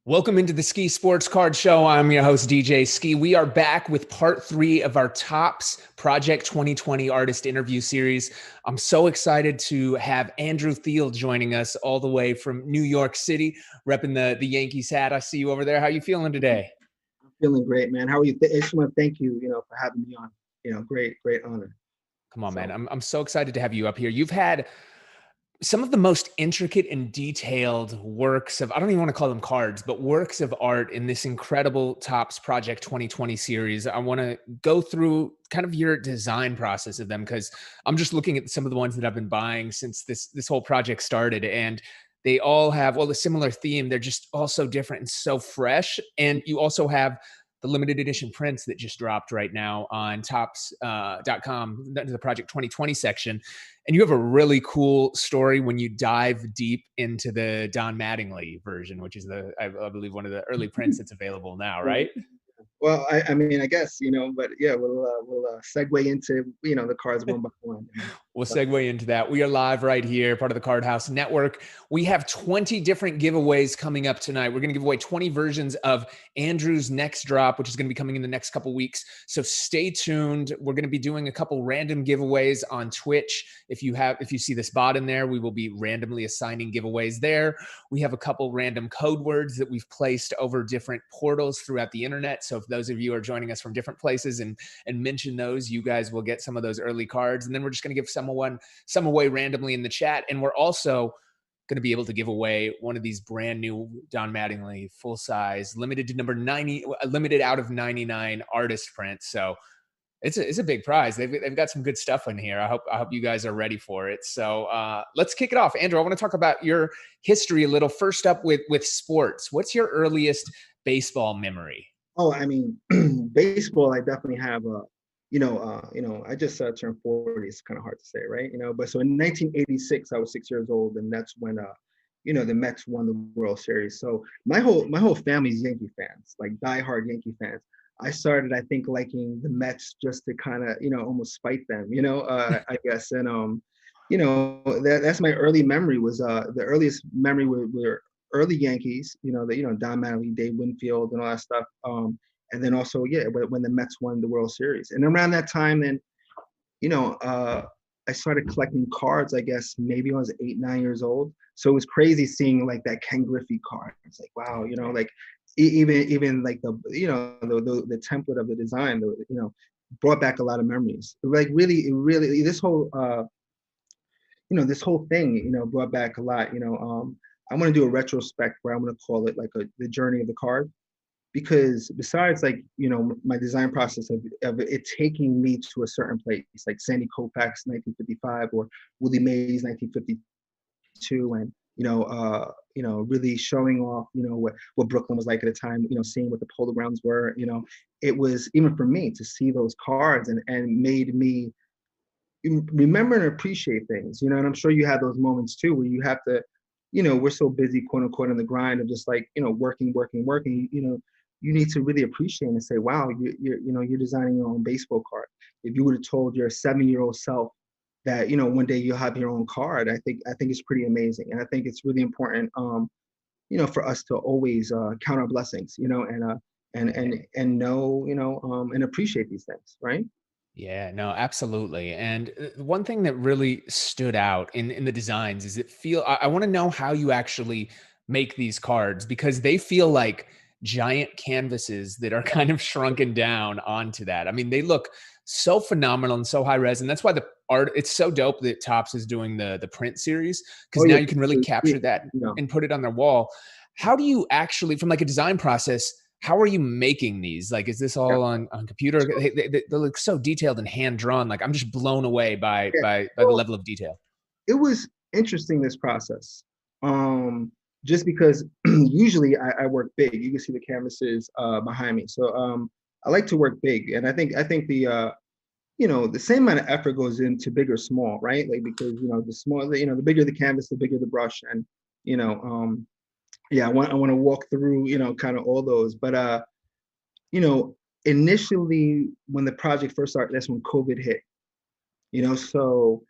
Welcome into the Ski Sports Card Show. I'm your host, DJ Skee. We are back with part 3 of our Topps Project 2020 artist interview series. I'm so excited to have Andrew Thiele joining us all the way from New York City, repping the Yankees hat. I see you over there. How you feeling today? I'm feeling great, man. How are you? I just want to thank you, for having me on. Great honor. Come on, man. So, I'm so excited to have you up here. You've had some of the most intricate and detailed works of, I don't even want to call them cards, but works of art in this incredible Topps Project 2020 series. I want to go through kind of your design process of them because I'm just looking at some of the ones that I've been buying since this whole project started, and they all have, well, a similar theme. They're just all so different and so fresh. And you also have the limited edition prints that just dropped right now on Topps.com, the Project 2020 section. And you have a really cool story when you dive deep into the Don Mattingly version, which is I believe, one of the early prints that's available now, right? well, I mean, I guess, but yeah, we'll segue into, the cards one by one. We'll segue into that. We are live right here, part of the Card House Network. We have 20 different giveaways coming up tonight. We're going to give away 20 versions of Andrew's next drop, which is going to be coming in the next couple weeks. So stay tuned. We're going to be doing a couple random giveaways on Twitch. If you see this bot in there, we will be randomly assigning giveaways there. We have a couple random code words that we've placed over different portals throughout the internet. So if those of you are joining us from different places and mention those, you guys will get some of those early cards. And then we're just going to give some away randomly in the chat. And we're also going to be able to give away one of these brand new Don Mattingly full size, limited to number 90, limited out of 99 artist prints. So it's a big prize. They've got some good stuff in here. I hope you guys are ready for it. So let's kick it off. Andrew, I want to talk about your history a little. First up with sports. What's your earliest baseball memory? Oh, I mean, baseball, I definitely have I just turned 40. It's kind of hard to say, right? But so in 1986, I was 6 years old, and that's when the Mets won the World Series. So my whole family's Yankee fans, like diehard Yankee fans. I started, I think, liking the Mets just to kind of, almost spite them, I guess. And that's my early memory. Was the earliest memory were early Yankees, Don Mattingly, Dave Winfield, and all that stuff. And then also, yeah, when the Mets won the World Series. And around that time, then, I started collecting cards, I guess, maybe I was 8, 9 years old. So it was crazy seeing like that Ken Griffey card. It's like, wow, like even like the template of the design, brought back a lot of memories. Like really, this whole thing, brought back a lot. I want to do a retrospect where I'm going to call it like the journey of the card, because besides like my design process of it taking me to a certain place, like Sandy Koufax 1955 or Willie Mays 1952, and really showing off what Brooklyn was like at the time, seeing what the polo grounds were. It was, even for me, to see those cards and made me remember and appreciate things, and I'm sure you had those moments too where you have to, we're so busy, quote unquote, on the grind of just like, working, you need to really appreciate and say, wow, you're designing your own baseball card. If you would have told your 7-year-old self that, one day you'll have your own card, I think it's pretty amazing. And I think it's really important, for us to always count our blessings, and know, and appreciate these things, right? Yeah, no, absolutely. And one thing that really stood out in the designs is I want to know how you actually make these cards, because they feel like giant canvases that are kind of shrunken down onto that. I mean, they look so phenomenal and so high res. And that's why the art, it's so dope that Topps is doing the print series, because Oh now yeah, you can really capture that and put it on their wall. How do you actually, from like a design process, how are you making these? Like, is this yeah. all on computer? They look so detailed and hand drawn. Like, I'm just blown away by Yeah. the Well, level of detail. it was interesting, this process. Just because usually I work big. You can see the canvases behind me. So I like to work big, and I think the same amount of effort goes into big or small, right? Like, because the smaller, the bigger the canvas, the bigger the brush, and you know um, yeah, I want to walk through kind of all those, but you know initially when the project first started, that's when COVID hit. So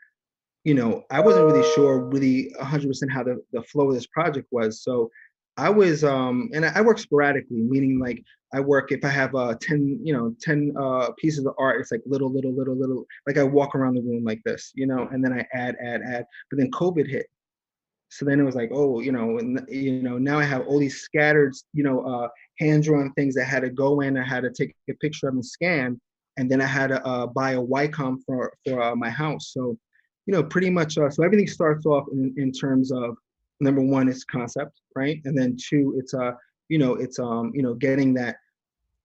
I wasn't really sure really 100% how the flow of this project was. So I was and I work sporadically, meaning like I work if I have 10, 10 pieces of art, it's like little, like I walk around the room like this, and then I add. But then COVID hit. So then it was like, oh, now I have all these scattered, hand drawn things that had to go in. I had to take a picture of and scan, and then I had to buy a Wacom for my house. So, pretty much. So everything starts off in terms of number one, it's concept, right, and then two, it's getting that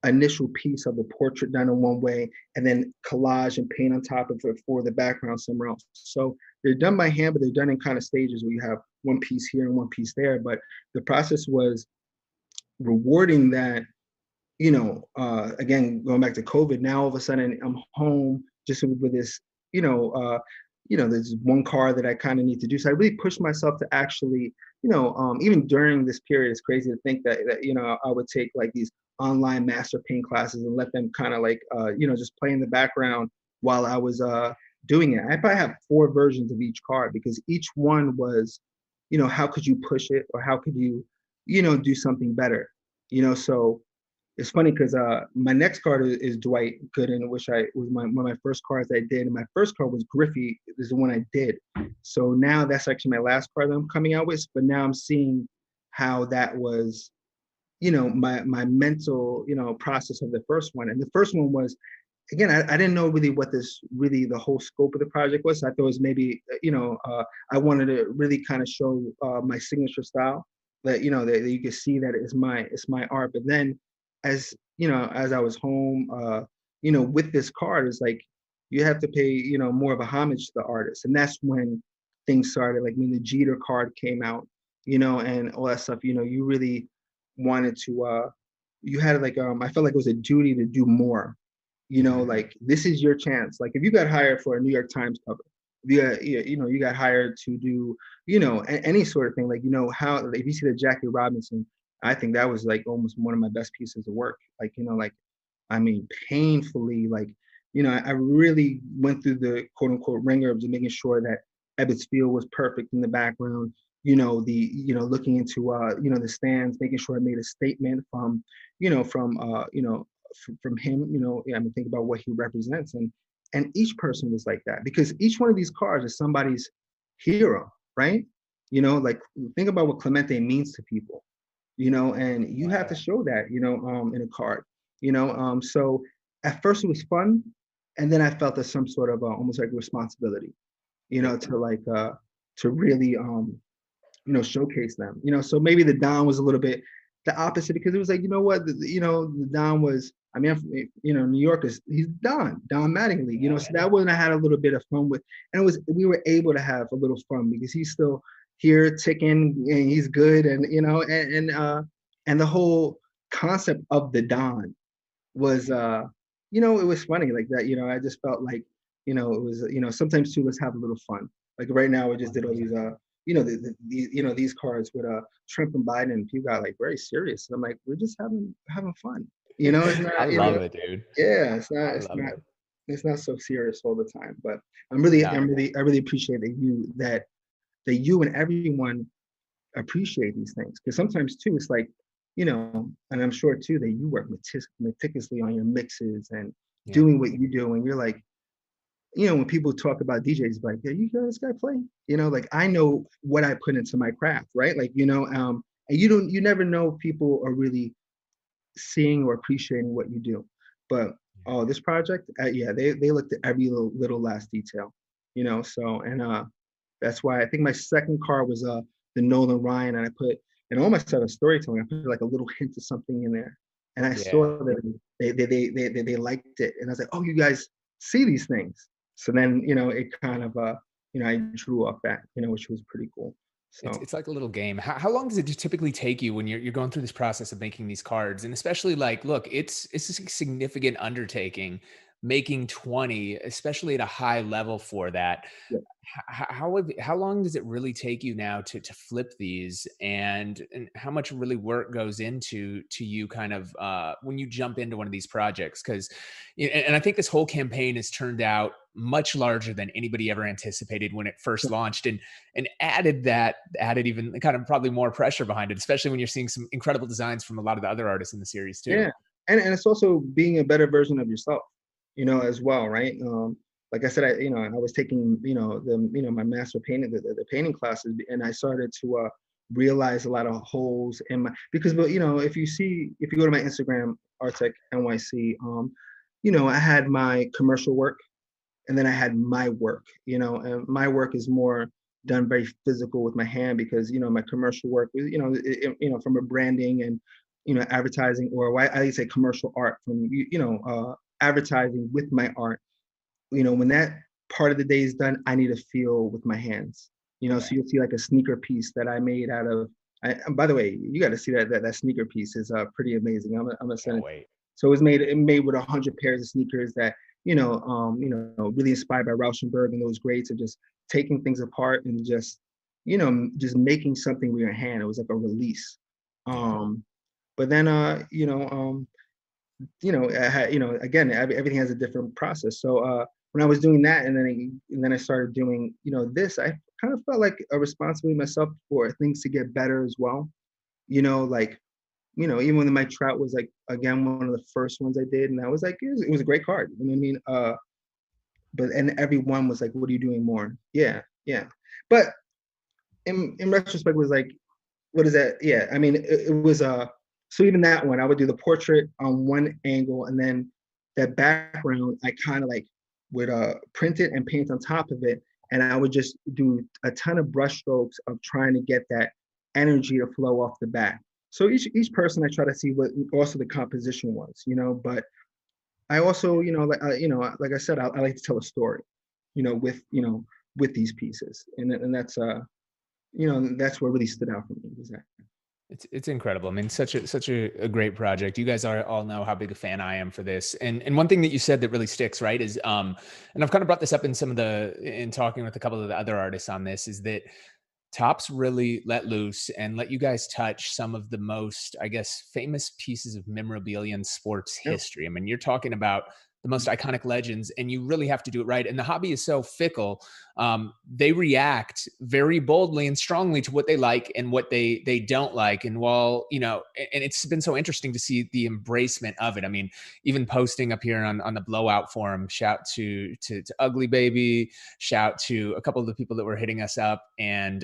initial piece of the portrait done in one way and then collage and paint on top of it for the background somewhere else. So they're done by hand, but they're done in kind of stages where you have one piece here and one piece there. But the process was rewarding that, again, going back to COVID, now all of a sudden I'm home just with this, there's one car that I kind of need to do. So I really pushed myself to actually, even during this period, it's crazy to think that I would take like these online master paint classes and let them kind of like, just play in the background while I was doing it. I probably have 4 versions of each card because each one was, how could you push it or how could you, do something better, so it's funny because my next card is Dwight Gooden, which I was one of my first cards I did. And my first card was Griffey, is the one I did. So now that's actually my last card that I'm coming out with. But now I'm seeing how that was, my mental, process of the first one. And the first one was, again, I didn't know really what the whole scope of the project was. I thought it was maybe, I wanted to really kind of show my signature style that, that you could see that it's my art. But then as I was home, with this card, it's like you have to pay, more of a homage to the artist. And that's when things started, like when the Jeter card came out, and all that stuff, you really wanted to, you had like, I felt like it was a duty to do more, like this is your chance. Like if you got hired for a New York Times cover, if you got hired to do, any sort of thing, like, how, if you see the Jackie Robinson, I think that was like almost one of my best pieces of work. Like, like, I mean, painfully, like, I really went through the quote unquote ringer of making sure that Ebbets Field was perfect in the background. Looking into, the stands, making sure I made a statement from, from him, I mean, think about what he represents. And each person was like that because each one of these cards is somebody's hero, right? Like think about what Clemente means to people, and you have to show that, in a card, so at first it was fun. And then I felt there's some sort of almost like responsibility, to like, to really, showcase them, so maybe the Don was a little bit the opposite because it was like, the Don was, I mean, New York he's Don Mattingly, so that one I had a little bit of fun with. And we were able to have a little fun because he's still here ticking and he's good. And, and the whole concept of the Don was, it was funny like that. I just felt like, it was, sometimes too, let's have a little fun. Like right now, we just did all these, these cards with Trump and Biden, and people got like very serious. And I'm like, we're just having fun. It's not. I love it, dude. Yeah, it's not. It's not so serious all the time. But I really appreciate that you and everyone appreciate these things because sometimes too, it's like, and I'm sure too that you work meticulously on your mixes and doing what you do, and you're like, when people talk about DJs, like, yeah, you hear this guy play, like I know what I put into my craft, right? Like, and you never know if people are really seeing or appreciating what you do. But this project, they looked at every little last detail, so, and that's why I think my second card was the Nolan Ryan, and I put, in all my stuff of storytelling, I put like a little hint of something in there, and I saw that they liked it, and I was like, oh, you guys see these things. So then, it kind of, I drew off that, which was pretty cool. So it's like a little game. How long does it typically take you when you're going through this process of making these cards? And especially like, look, it's a significant undertaking. making 20, especially at a high level for that, Yeah. how long does it really take you now to flip these, and how much really work goes into to you kind of when you jump into one of these projects? Because and I think this whole campaign has turned out much larger than anybody ever anticipated when it first launched, and added even kind of probably more pressure behind it, especially when you're seeing some incredible designs from a lot of the other artists in the series too. Yeah, and it's also being a better version of yourself, as well, right? Like I said, I was taking, my master painting, the painting classes, and I started to realize a lot of holes in my, because, but if you go to my Instagram, Artec NYC, I had my commercial work, and then I had my work, and my work is more done very physical with my hand, because my commercial work was, from a branding and advertising, or I say commercial art, from advertising with my art. When that part of the day is done, I need to feel with my hands. Yeah. So you'll see like a sneaker piece that I made out of. And by the way, you got to see that sneaker piece is pretty amazing. I'm gonna send Can't it. wait. So it made with 100 pairs of sneakers that really inspired by Rauschenberg and those greats of just taking things apart and just making something with your hand. It was like a release. Yeah. But then I had, again, everything has a different process. So when I was doing that, and then I started doing, this, I kind of felt like a responsibility myself for things to get better as well. Like, even when my trout was like, again, one of the first ones I did, and I was like, it was a great card. You know what I mean? And everyone was like, what are you doing more? Yeah, yeah. But in retrospect, was like, what is that? Yeah, I mean, it was so even that one, I would do the portrait on one angle, and then that background, I kind of like would print it and paint on top of it, and I would just do a ton of brush strokes of trying to get that energy to flow off the back. So each person, I try to see what also the composition was, but I also, like I said, I like to tell a story, with these pieces, and that's what really stood out for me, was that. It's incredible. I mean, such a great project. You guys are all know how big a fan I am for this. And one thing that you said that really sticks, right, is and I've kind of brought this up in in talking with a couple of the other artists on this, is that Topps really let loose and let you guys touch some of the most, I guess, famous pieces of memorabilia in sports Yeah. history. I mean, you're talking about the most iconic legends, and you really have to do it right. And the hobby is so fickle. They react very boldly and strongly to what they like and what they don't like. And while and it's been so interesting to see the embracement of it. I mean, even posting up here on the Blowout forum, shout to Ugly Baby, shout to a couple of the people that were hitting us up and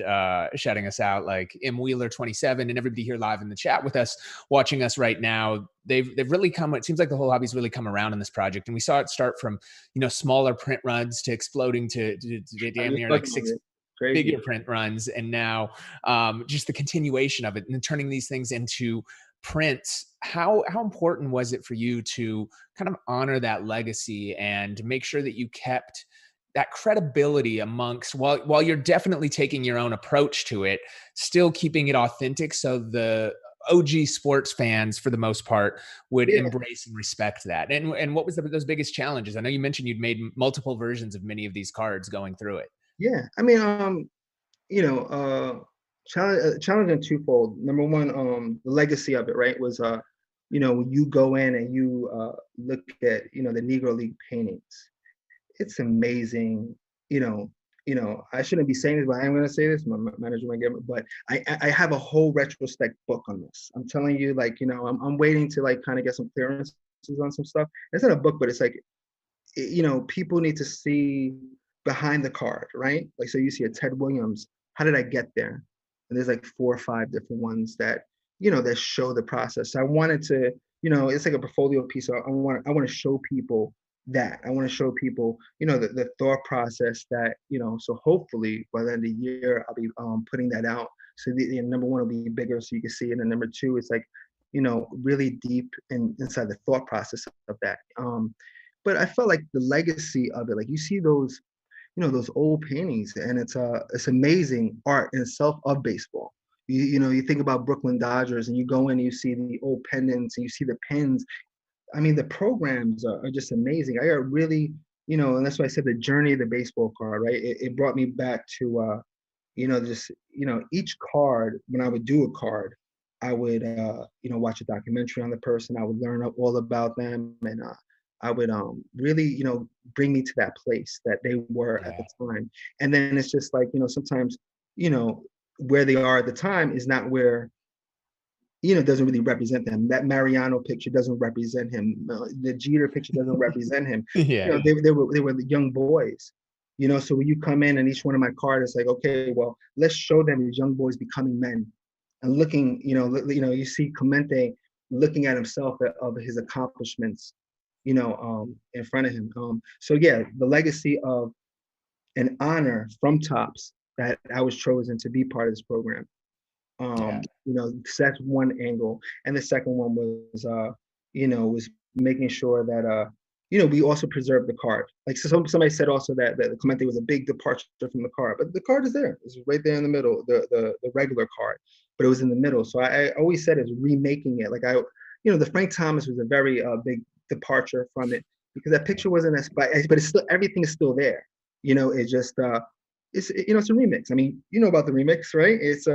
shouting us out, like M Wheeler 27, and everybody here live in the chat with us, watching us right now. They've really come. It seems like the whole hobby's really come around in this project, and we saw it start from smaller print runs to exploding to damn near like six Crazy. figure print runs, and now just the continuation of it and then turning these things into prints. How important was it for you to kind of honor that legacy and make sure that you kept that credibility amongst, while you're definitely taking your own approach to it, still keeping it authentic, so the OG sports fans, for the most part, would Yeah, embrace and respect that? And what was those biggest challenges? I know you mentioned you'd made multiple versions of many of these cards going through it. yeah. I mean, you know, challenge in twofold. Number one, the legacy of it, right, was when you go in and you look at the Negro League paintings, it's amazing. I shouldn't be saying this, but I'm going to say this. My manager might get me, but I have a whole retrospect book on this. I'm telling you, like, I'm waiting to like kind of get some clearances on some stuff. It's not a book, but it's like, people need to see behind the card, right? Like, so you see a Ted Williams. How did I get there? And there's like 4 or 5 different ones that that show the process. So I wanted to, it's like a portfolio piece. So I want to show people that. I want to show people, the thought process that, so hopefully by the end of the year, I'll be putting that out. So the number one will be bigger so you can see it. And number two, it's like, really deep inside the thought process of that. But I felt like the legacy of it, like you see those, those old paintings, and it's amazing art in itself of baseball. You think about Brooklyn Dodgers, and you go in and you see the old pendants, and you see the pins, I mean, the programs are just amazing. I got really, and that's why I said the journey of the baseball card, right? It brought me back to, just, each card, when I would do a card, I would, watch a documentary on the person. I would learn all about them, and I would really, bring me to that place that they were at the Yeah. time. And then it's just like, sometimes, you know, where they are at the time is not where, doesn't really represent them. That Mariano picture doesn't represent him. The Jeter picture doesn't represent him. Yeah. They were the young boys. So when you come in and each one of my cards, it's like, okay, well, let's show them these young boys becoming men, and looking, you see Clemente looking at himself of his accomplishments, in front of him. So yeah, the legacy of an honor from Topps that I was chosen to be part of this program. Yeah. So that's one angle. And the second one was, was making sure that, we also preserve the card. Like, so somebody said also that Clemente was a big departure from the card, but the card is there. It's right there in the middle, the regular card, but it was in the middle. So I always said it's remaking it. Like the Frank Thomas was a very big departure from it, because that picture wasn't as, but it's still, everything is still there. It's just, it's a remix. I mean, you know about the remix, right? It's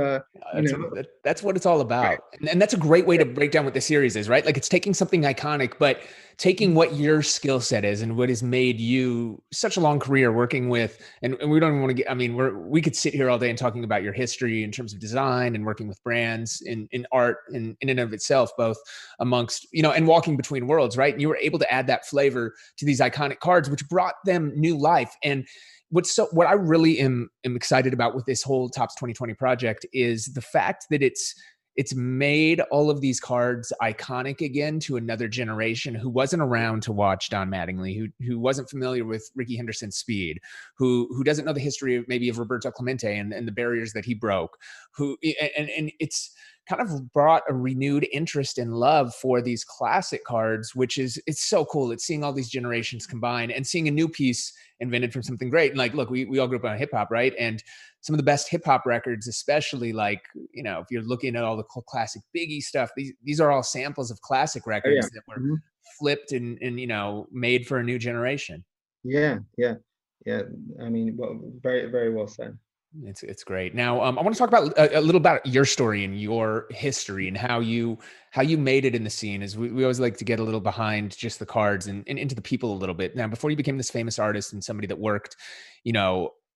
That's what it's all right. about. And that's a great way to break down what the series is, right? Like, it's taking something iconic, but taking what your skill set is and what has made you such a long career working with, and we don't even want to get, I mean, we could sit here all day and talking about your history in terms of design and working with brands in art in and of itself, both amongst, and walking between worlds, right? And you were able to add that flavor to these iconic cards, which brought them new life. And what I really am excited about with this whole Topps 2020 project is the fact that it's made all of these cards iconic again to another generation who wasn't around to watch Don Mattingly, who wasn't familiar with Ricky Henderson's speed, who doesn't know the history of maybe of Roberto Clemente and the barriers that he broke, and it's kind of brought a renewed interest and love for these classic cards, which it's so cool. It's seeing all these generations combine and seeing a new piece invented from something great. And like, look, we all grew up on hip hop, right? And some of the best hip hop records, especially like, if you're looking at all the classic Biggie stuff, these are all samples of classic Oh, yeah. records that were flipped and made for a new generation. Yeah, yeah, yeah. I mean, well, very, very well said. It's great. Now, I want to talk about a little about your story and your history and how you made it in the scene. Is we always like to get a little behind just the cards and into the people a little bit. Now, before you became this famous artist and somebody that worked,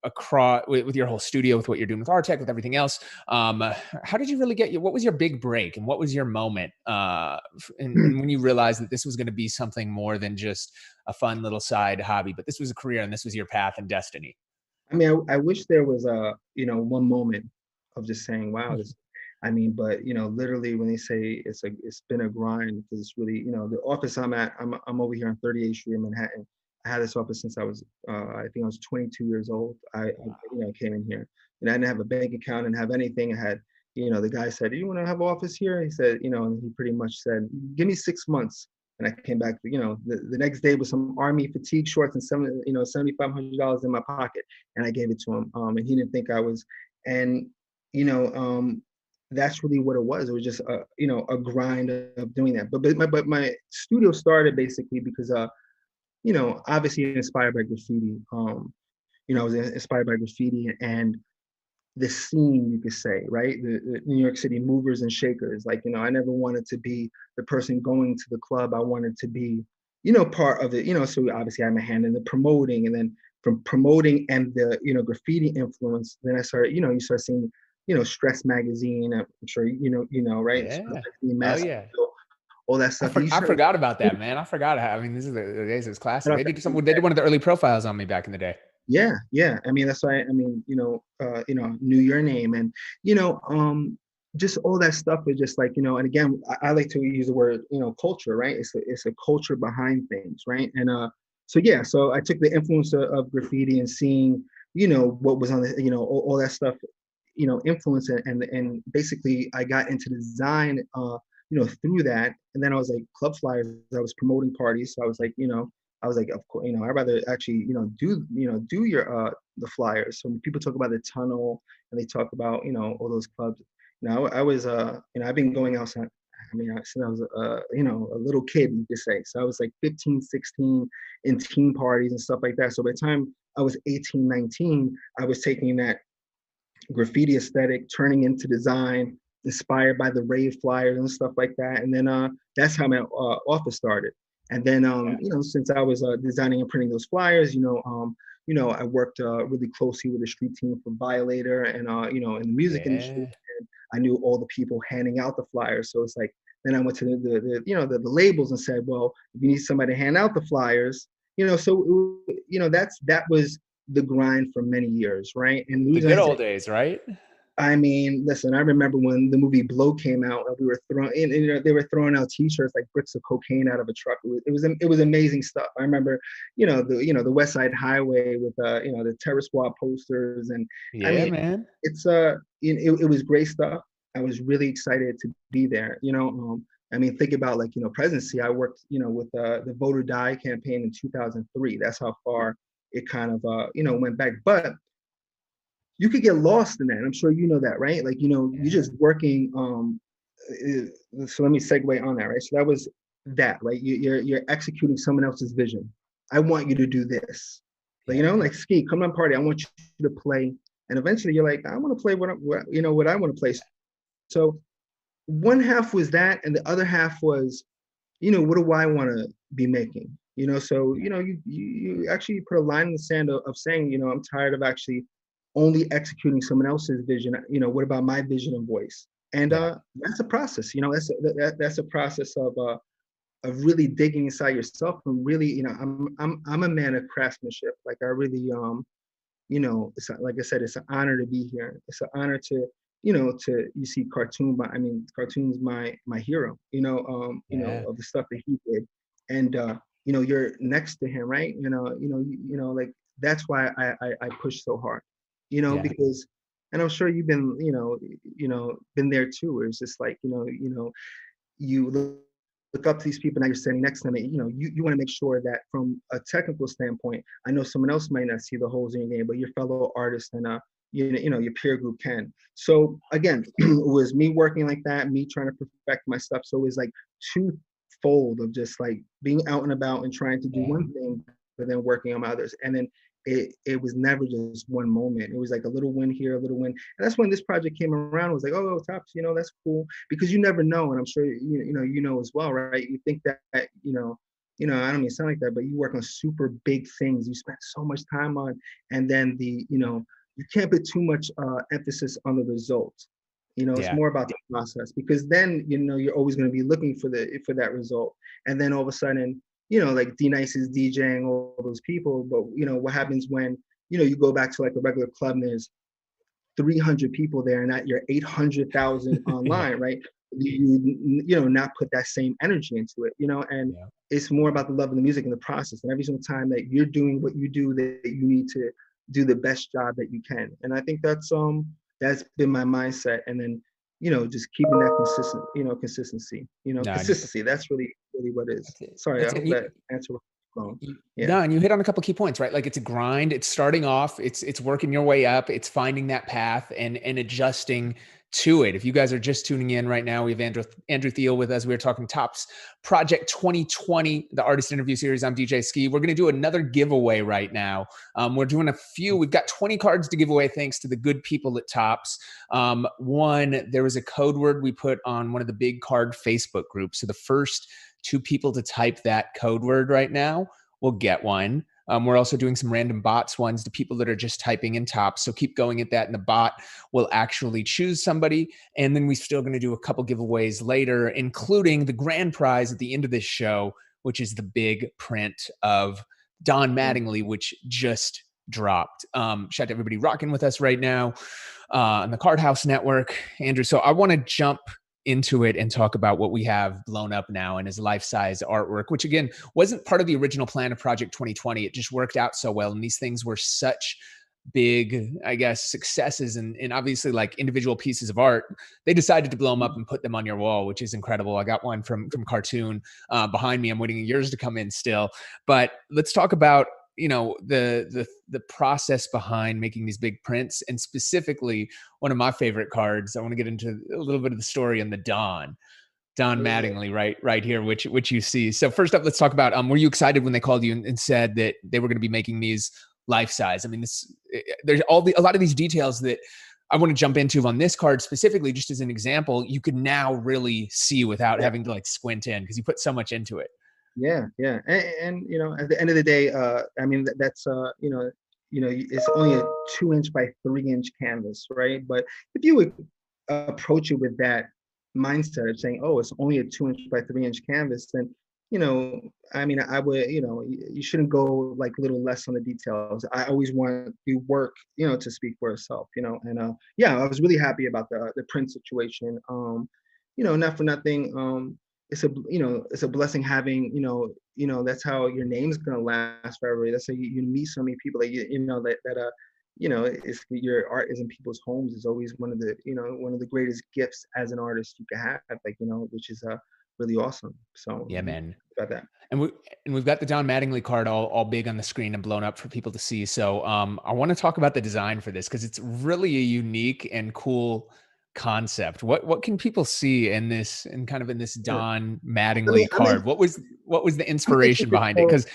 across with your whole studio, with what you're doing with Artec, with everything else, how did you really what was your big break and what was your moment? And when you realized that this was going to be something more than just a fun little side hobby, but this was a career and this was your path and destiny. I mean, I wish there was one moment of just saying, wow, this, I mean, but literally when they say it's been a grind, because it's really, the office I'm at, I'm over here on 38th Street in Manhattan. I had this office since I was, I think I was 22 years old. I came in here, and I didn't have a bank account, and have anything. I had, the guy said, "Do you want to have an office here?" He said, and he pretty much said, "Give me 6 months." And I came back, the next day with some army fatigue shorts and $7,500 in my pocket, and I gave it to him. And he didn't think I was, and you know, that's really what it was. It was just a grind of doing that. But my studio started basically because obviously inspired by graffiti. I was inspired by graffiti and the scene, you could say, right? The New York City movers and shakers. Like, I never wanted to be the person going to the club. I wanted to be, part of it, so obviously I had my hand in the promoting, and then from promoting and the, graffiti influence, then I started, you start seeing, Stress magazine. I'm sure, right? Yeah. Oh Mass, yeah. all that stuff. I forgot about that, man. I forgot how, I mean, this is the days of classic. They did one of the early profiles on me back in the day. Yeah, yeah. I mean, that's why. I mean, knew your name, and just all that stuff is just like, and again, I like to use the word, culture, right? It's a culture behind things, right? And so yeah, so I took the influence of graffiti and seeing, what was on the, all that stuff, influence, and basically I got into design, through that, and then I was like club flyers. I was promoting parties, so I was like, I was like, of course, I'd rather actually, do your the flyers. So when people talk about the tunnel and they talk about, all those clubs. Now I was, I've been going outside, I mean, since I was you know, a little kid, you could say. So I was like 15, 16 in teen parties and stuff like that. So by the time I was 18, 19, I was taking that graffiti aesthetic, turning into design, inspired by the rave flyers and stuff like that. And then that's how my office started. And then you know, since I was designing and printing those flyers, you know, I worked really closely with the street team from Violator and you know, in the music industry. Yeah. And I knew all the people handing out the flyers. So it's like then I went to the you know, the labels and said, well, if you need somebody to hand out the flyers, you know, so you know, that was the grind for many years, right? And the The reason I good say, old days, right? I mean, listen, I remember when the movie Blow came out, we were throwing, you know, they were throwing out T-shirts like bricks of cocaine out of a truck. It was amazing stuff. I remember, you know, the West Side Highway with you know, the Terror Squad posters, and I Yeah, mean, man. it's it was great stuff. I was really excited to be there. You know, I mean, think about like, you know, presidency. I worked, you know, with the Vote or Die campaign in 2003. That's how far it kind of you know, went back. But you could get lost in that. I'm sure you know that, right? Like, you know, you're Yeah. just working. So let me segue on that, right? So that was that, right? You're executing someone else's vision. I want you to do this. Like, you Yeah. know, like Ski, come on party. I want you to play. And eventually you're like, I want to play what you know, what I want to play. So one half was that, and the other half was, you know, what do I want to be making? You know, so you know, you actually put a line in the sand of saying, you know, I'm tired of actually only executing someone else's vision. You know, what about my vision and voice? And Yeah. that's a process. You know, that's a process of really digging inside yourself and really, you know, I'm a man of craftsmanship. Like I really you know, it's like I said, it's an honor to be here. It's an honor to, you know, to you see cartoon. But I mean, cartoon's my hero. You know, Yeah. of the stuff that he did, and you know, you're next to him, right? You know, like that's why I push so hard, you know, Yeah. because, and I'm sure you've been, you know, been there too. Where it's just like, you know, you look up to these people now you're standing next to them. And, you know, you want to make sure that from a technical standpoint, I know someone else might not see the holes in your game, but your fellow artist and you know, your peer group can. So again, it was me working like that, me trying to perfect my stuff. So it was like twofold of just like being out and about and trying to do Yeah. one thing, but then working on others. And then it was never just one moment. It was like a little win here, a little win. And that's when this project came around. It was like, oh, Topps, you know, that's cool. Because you never know. And I'm sure you know as well, right? You think that, I don't mean to sound like that, but you work on super big things. You spend so much time on, and then you can't put too much emphasis on the result. You know, it's Yeah. more about the process, because then, you know, you're always going to be looking for that result. And then all of a sudden, you know, like D Nice is DJing all those people, but you know what happens when, you know, you go back to like a regular club and there's 300 people there and that you're 800,000 Yeah. online, right? You know, not put that same energy into it, you know, and Yeah. it's more about the love of the music and the process. And every single time that you're doing what you do, that you need to do the best job that you can. And I think that's been my mindset. And then, you know, just keeping that No, consistency. That's really what it is. that's it. Sorry, I That's it. hope that answered. Yeah. No, and you hit on a couple key points, right? Like it's a grind. It's starting off. It's working your way up. It's finding that path and adjusting to it. If you guys are just tuning in right now, we have Andrew Thiele with us. We are talking Topps Project 2020, the artist interview series. I'm DJ Skee. We're going to do another giveaway right now. We're doing a few. We've got 20 cards to give away thanks to the good people at Topps. One, there was a code word we put on one of the big card Facebook groups. So the first two people to type that code word right now will get one. We're also doing some random bots ones to people that are just typing in Topps. So keep going at that, and the bot will actually choose somebody. And then we're still going to do a couple giveaways later, including the grand prize at the end of this show, which is the big print of Don Mattingly, which just dropped. Shout out to everybody rocking with us right now on the Card House Network. Andrew, so I want to jump into it and talk about what we have blown up now and his life-size artwork, which again wasn't part of the original plan of Project 2020. It just worked out so well, and these things were such big, I guess, successes and obviously like individual pieces of art. They decided to blow them up and put them on your wall, which is incredible. I got one from Cartoon behind me. I'm waiting yours to come in still, but let's talk about the process behind making these big prints, and specifically one of my favorite cards. I want to get into a little bit of the story on the Dawn. Don Mattingly, right here, which you see. So first up, let's talk about, were you excited when they called you and said that they were going to be making these life size? I mean, there's a lot of these details that I want to jump into on this card specifically, just as an example. You could now really see without having to like squint in, because you put so much into it. Yeah, yeah, and you know, at the end of the day, I mean, that's it's only a 2-inch by 3-inch canvas, right? But if you would approach it with that mindset of saying, oh, it's only a 2-inch by 3-inch canvas, then I mean, I would, you shouldn't go like a little less on the details. I always want the work, to speak for itself, and yeah, I was really happy about the print situation. Not for nothing. It's a blessing having, that's how your name's gonna last forever. That's how you meet so many people that it's your art is in people's homes is always one of the greatest gifts as an artist you can have, like, which is really awesome. So Yeah, man. about that. And we've got the Don Mattingly card all big on the screen and blown up for people to see. So I want to talk about the design for this, because it's really a unique and cool concept. What can people see in this, and kind of in this Yeah. Don I mean, Mattingly I mean, card? What was the I mean, it's inspiration just behind it? Because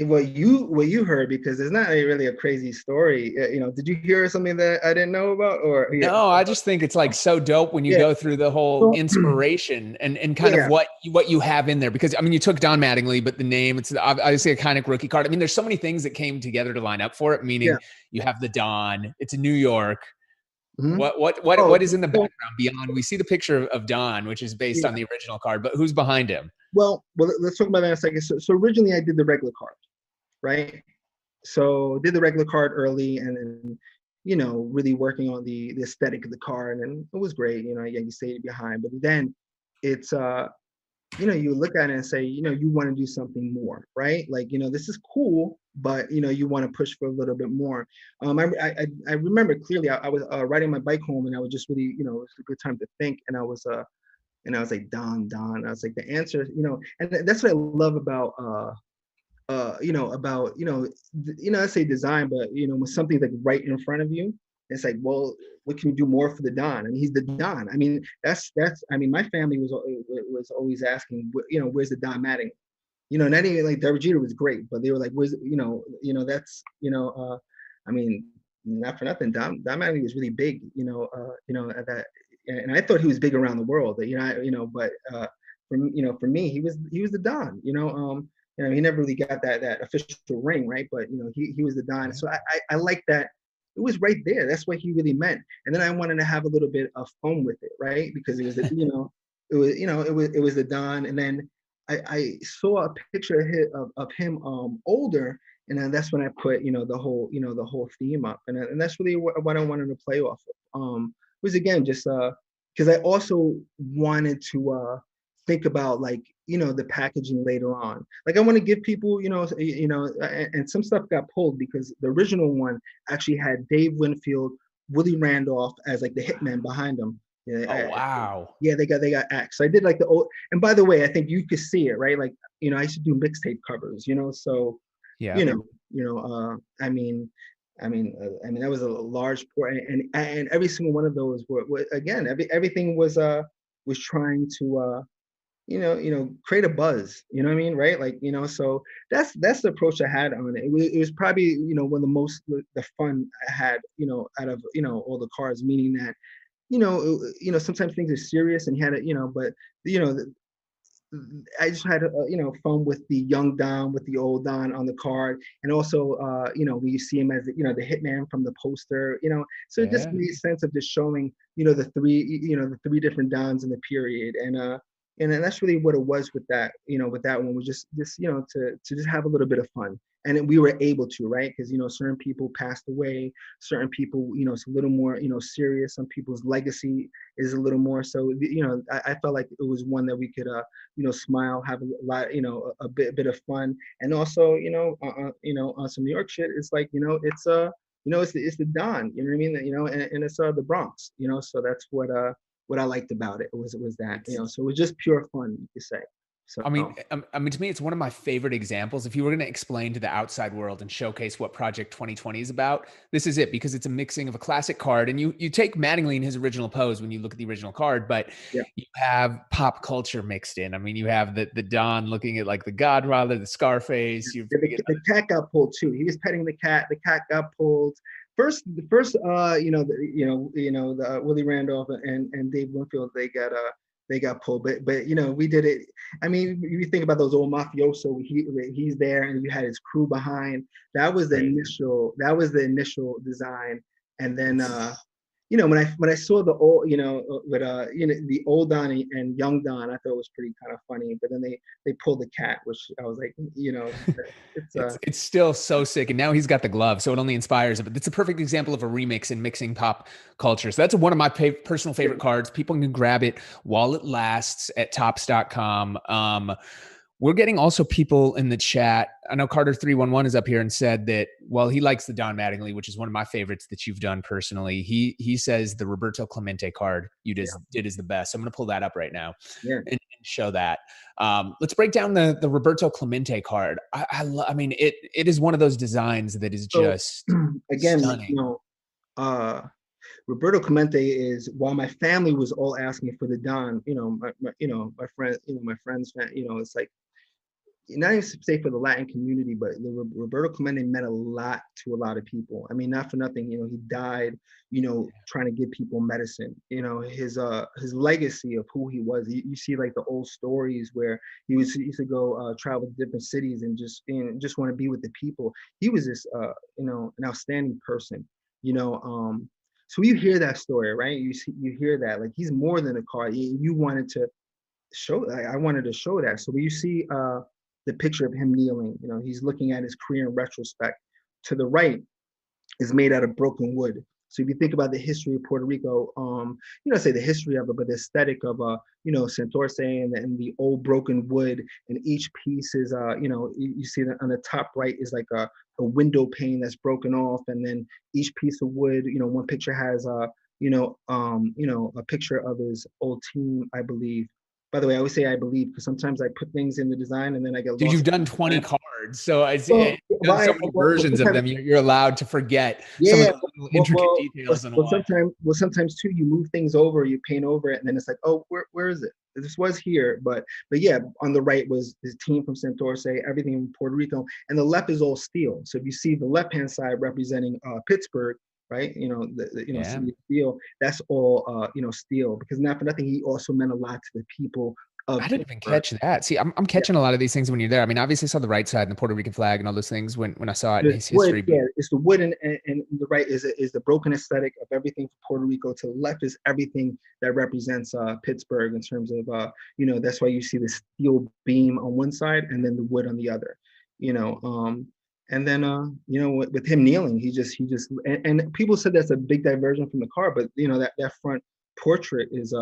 what you heard, because it's not really a crazy story. Did you hear something that I didn't know about, or yeah? no, I just think it's like so dope when you Yeah. go through the whole So, inspiration and kind of yeah. what you have in there. Because I mean, you took Don Mattingly, but the name, it's obviously a iconic rookie card. I mean, there's so many things that came together to line up for it. Yeah. Meaning, you have the Don. It's in New York. Mm-hmm. What is in the So, background beyond? We see the picture of Don, which is based on yeah. the original card, but who's behind him? Well, let's talk about that in a second. So originally I did the regular card, right? So did the regular card early, and then really working on the aesthetic of the card, and it was great. Yeah, you stayed behind, but then it's you look at it and say, you want to do something more, right? Like, this is cool, but you want to push for a little bit more. I remember clearly, I was riding my bike home, and I was just really, it was a good time to think, and I was like, Don. I was like, the answer, and that's what I love about I say design, but when something's like right in front of you, it's like, well, what can you do more for the Don? I mean, he's the Don. I mean, that's I mean, my family was always asking, where's the Don Mattingly? Not even like Derek Jeter was great, but they were like, where's that's I mean, not for nothing, Don Mattingly was really big, at that, and I thought he was big around the world, but for me, he was the Don, he never really got that official ring, right? But he was the Don. So I like that. It was right there. That's what he really meant. And then I wanted to have a little bit of fun with it, right? Because it was it was the Don. And then I saw a picture of him older, and then that's when I put the whole theme up, and that's really what I wanted to play off of. Was again just because I also wanted to think about, like, the packaging later on. Like, I want to give people, and some stuff got pulled because the original one actually had Dave Winfield, Willie Randolph as like the hitman behind them. Yeah, Oh, wow. yeah, they got axed. So I did like the old, and by the way, I think you could see it, right? Like, I used to do mixtape covers, so Yeah. you know, I mean that was a large part, and every single one of those were again, everything was trying to create a buzz, what I mean, right? Like, so that's the approach I had on it. It was probably, one of the most, the fun I had, out of, all the cards, meaning that, sometimes things are serious and you had it, but, I just had, fun with the young Don, with the old Don on the card. And also, when you see him as, the hitman from the poster, so it just Yeah. made sense of just showing, the three different Dons in the period. And then that's really what it was with that, with that one, was just to just have a little bit of fun. And we were able to, right? Because, certain people passed away, certain people, it's a little more, serious. Some people's legacy is a little more. So, I felt like it was one that we could, smile, have a lot, a bit of fun. And also, on some New York shit, it's like, it's the Don, you know what I mean? And it's the Bronx, so that's what I liked about it. It was that, so it was just pure fun, you could say. So I mean, to me, it's one of my favorite examples. If you were going to explain to the outside world and showcase what Project 2020 is about, this is it, because it's a mixing of a classic card, and you take Mattingly in his original pose when you look at the original card, but yeah, you have pop culture mixed in. I mean, you have the Don looking at like the Godfather, the Scarface. You're the, the cat got pulled too. He was petting the cat. The cat got pulled. The Willie Randolph and Dave Winfield, they got pulled, but we did it. I mean, you think about those old mafioso. He's there, and you had his crew behind. That was the initial design, and then when I saw the old the old Don and young Don, I thought it was pretty kind of funny. But then they pulled the cat, which I was like, it's it's still so sick, and now he's got the glove, so it only inspires it. But it's a perfect example of a remix and mixing pop culture. So that's one of my personal favorite cards. People can grab it while it lasts at Topps.com. We're getting also people in the chat. I know Carter311 is up here and said that, well, he likes the Don Mattingly, which is one of my favorites that you've done personally. He says the Roberto Clemente card you did is the best. So I'm going to pull that up right now and show that. Let's break down the Roberto Clemente card. I mean, it is one of those designs that is just again, stunning. Roberto Clemente is, while my family was all asking for the Don, my friend, my friends, it's like, not even say for the Latin community, but Roberto Clemente meant a lot to a lot of people. I mean, not for nothing, he died, trying to give people medicine. His legacy of who he was. You see like the old stories where he used to go travel to different cities and just want to be with the people. He was this an outstanding person. So you hear that story, right? You hear that, like, he's more than a card. You wanted to show, I wanted to show that. So when you see the picture of him kneeling, he's looking at his career in retrospect. To the right is made out of broken wood. So if you think about the history of Puerto Rico, say the history of it, but the aesthetic of Santurce and the old broken wood, and each piece is you see that on the top right is like a window pane that's broken off, and then each piece of wood, one picture has a picture of his old team, I believe. By the way, I always say I believe, because sometimes I put things in the design and then I get Dude, lost. you've done 20 cards, so you've done Well, so many versions of them. You're allowed to forget some of yeah. the little intricate details in one. Sometimes too, you move things over, you paint over it, and then it's like, oh, where is it? This was here, but yeah, on the right was his team from Santurce, everything in Puerto Rico, and the left is all steel. So if you see the left hand side representing Pittsburgh, right? City of Steel. That's all steel, because not for nothing, he also meant a lot to the people of I didn't even Pittsburgh. catch that. See, I'm catching a lot of these things when you're there. I mean, obviously I saw the right side and the Puerto Rican flag and all those things when I saw it in his history. It's the wood, and the right is the broken aesthetic of everything from Puerto Rico. To the left is everything that represents Pittsburgh, in terms of that's why you see the steel beam on one side and then the wood on the other. And then with him kneeling, he just and people said that's a big diversion from the car, but that front portrait is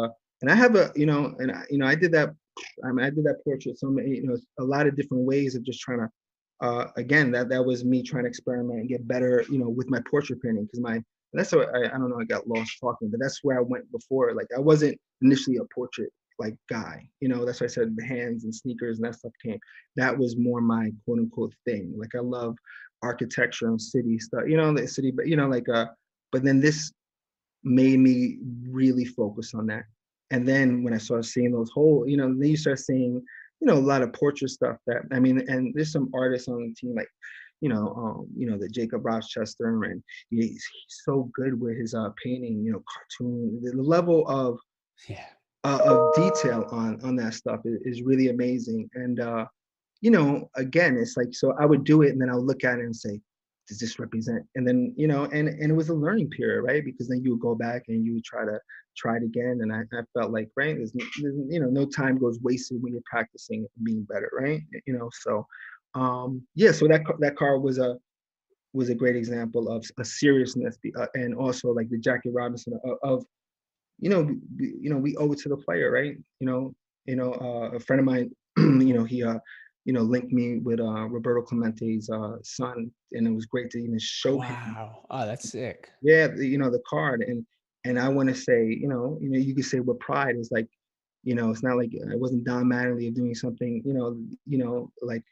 and I have I did that. I did that portrait so many, a lot of different ways of just trying to again, that was me trying to experiment and get better, with my portrait painting, because that's what I don't know, I got lost talking, but that's where I went before. Like, I wasn't initially a portrait like guy, that's why I said the hands and sneakers and that stuff came. That was more my quote unquote thing. Like, I love architecture and city stuff, the city, but but then this made me really focus on that. And then when I started seeing those whole, then you start seeing, a lot of portrait stuff that, I mean, and there's some artists on the team, like, the Jacob Rochester, and he's so good with his painting, cartoon, the level of detail on that stuff is really amazing. And again, it's like, so I would do it and then I'll look at it and say, does this represent? And then and it was a learning period, right? Because then you would go back and you would try it again. And I felt like, right, there's no time goes wasted when you're practicing and being better, right? So so that car was a great example of a seriousness, and also like the Jackie Robinson of we owe it to the player, right? A friend of mine, he linked me with Roberto Clemente's son, and it was great to even show him. Wow. Oh, that's sick. Yeah, the card, and I want to say, you could say with pride, is like, It's not like I wasn't Don Mattingly of doing something, like,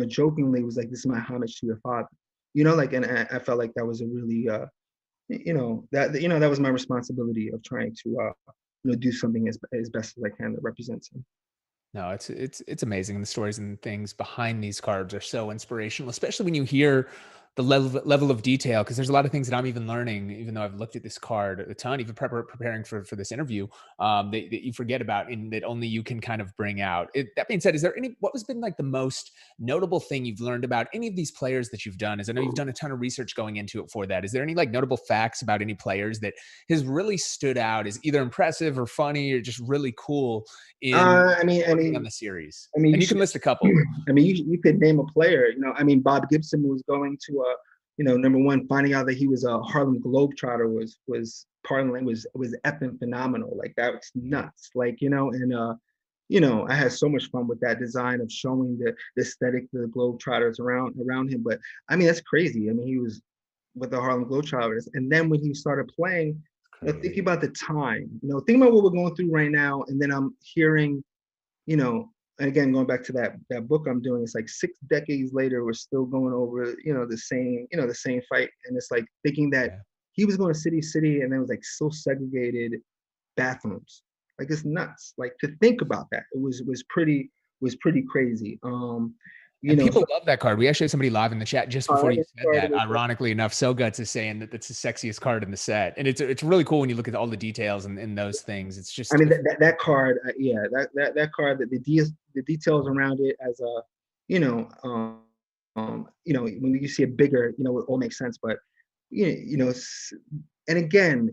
jokingly, it was like, this is my homage to your father, like, and I felt like that was a really, that was my responsibility of trying to, do something as best as I can that represents him. No, it's amazing. The stories and things behind these cards are so inspirational, especially when you hear the level of detail. Because there's a lot of things that I'm even learning, even though I've looked at this card a ton, even preparing for this interview, that you forget about and that only you can kind of bring out. That being said, is there what has been like the most notable thing you've learned about any of these players that you've done? As I know you've done a ton of research going into it for that. Is there any like notable facts about any players that has really stood out as either impressive or funny or just really cool in I mean, I working on mean, the series? I mean, And you you can should. list a couple. I mean, you could name a player. I mean, Bob Gibson was going to number one, finding out that he was a Harlem Globetrotter pardon the language, was effing phenomenal. Like, that was nuts. Like, and I had so much fun with that design of showing the aesthetic of the Globetrotters around him. But I mean, that's crazy. I mean, he was with the Harlem Globetrotters, and then when he started playing, thinking about the time, thinking about what we're going through right now, and then I'm hearing, and again, going back to that book I'm doing, it's like 6 decades later, we're still going over, the same fight. And it's like thinking that Yeah. he was going to city, and then it was like so segregated bathrooms. Like, it's nuts. Like, to think about that, it was pretty crazy. And So, people love that card. We actually had somebody live in the chat just before you that said card that. was, Ironically enough, So Guts is saying that that's the sexiest card in the set. And it's really cool when you look at all the details and those things. It's I just mean, that card, yeah, that card, that the details around it, as a, when you see it bigger, it all makes sense. But and again,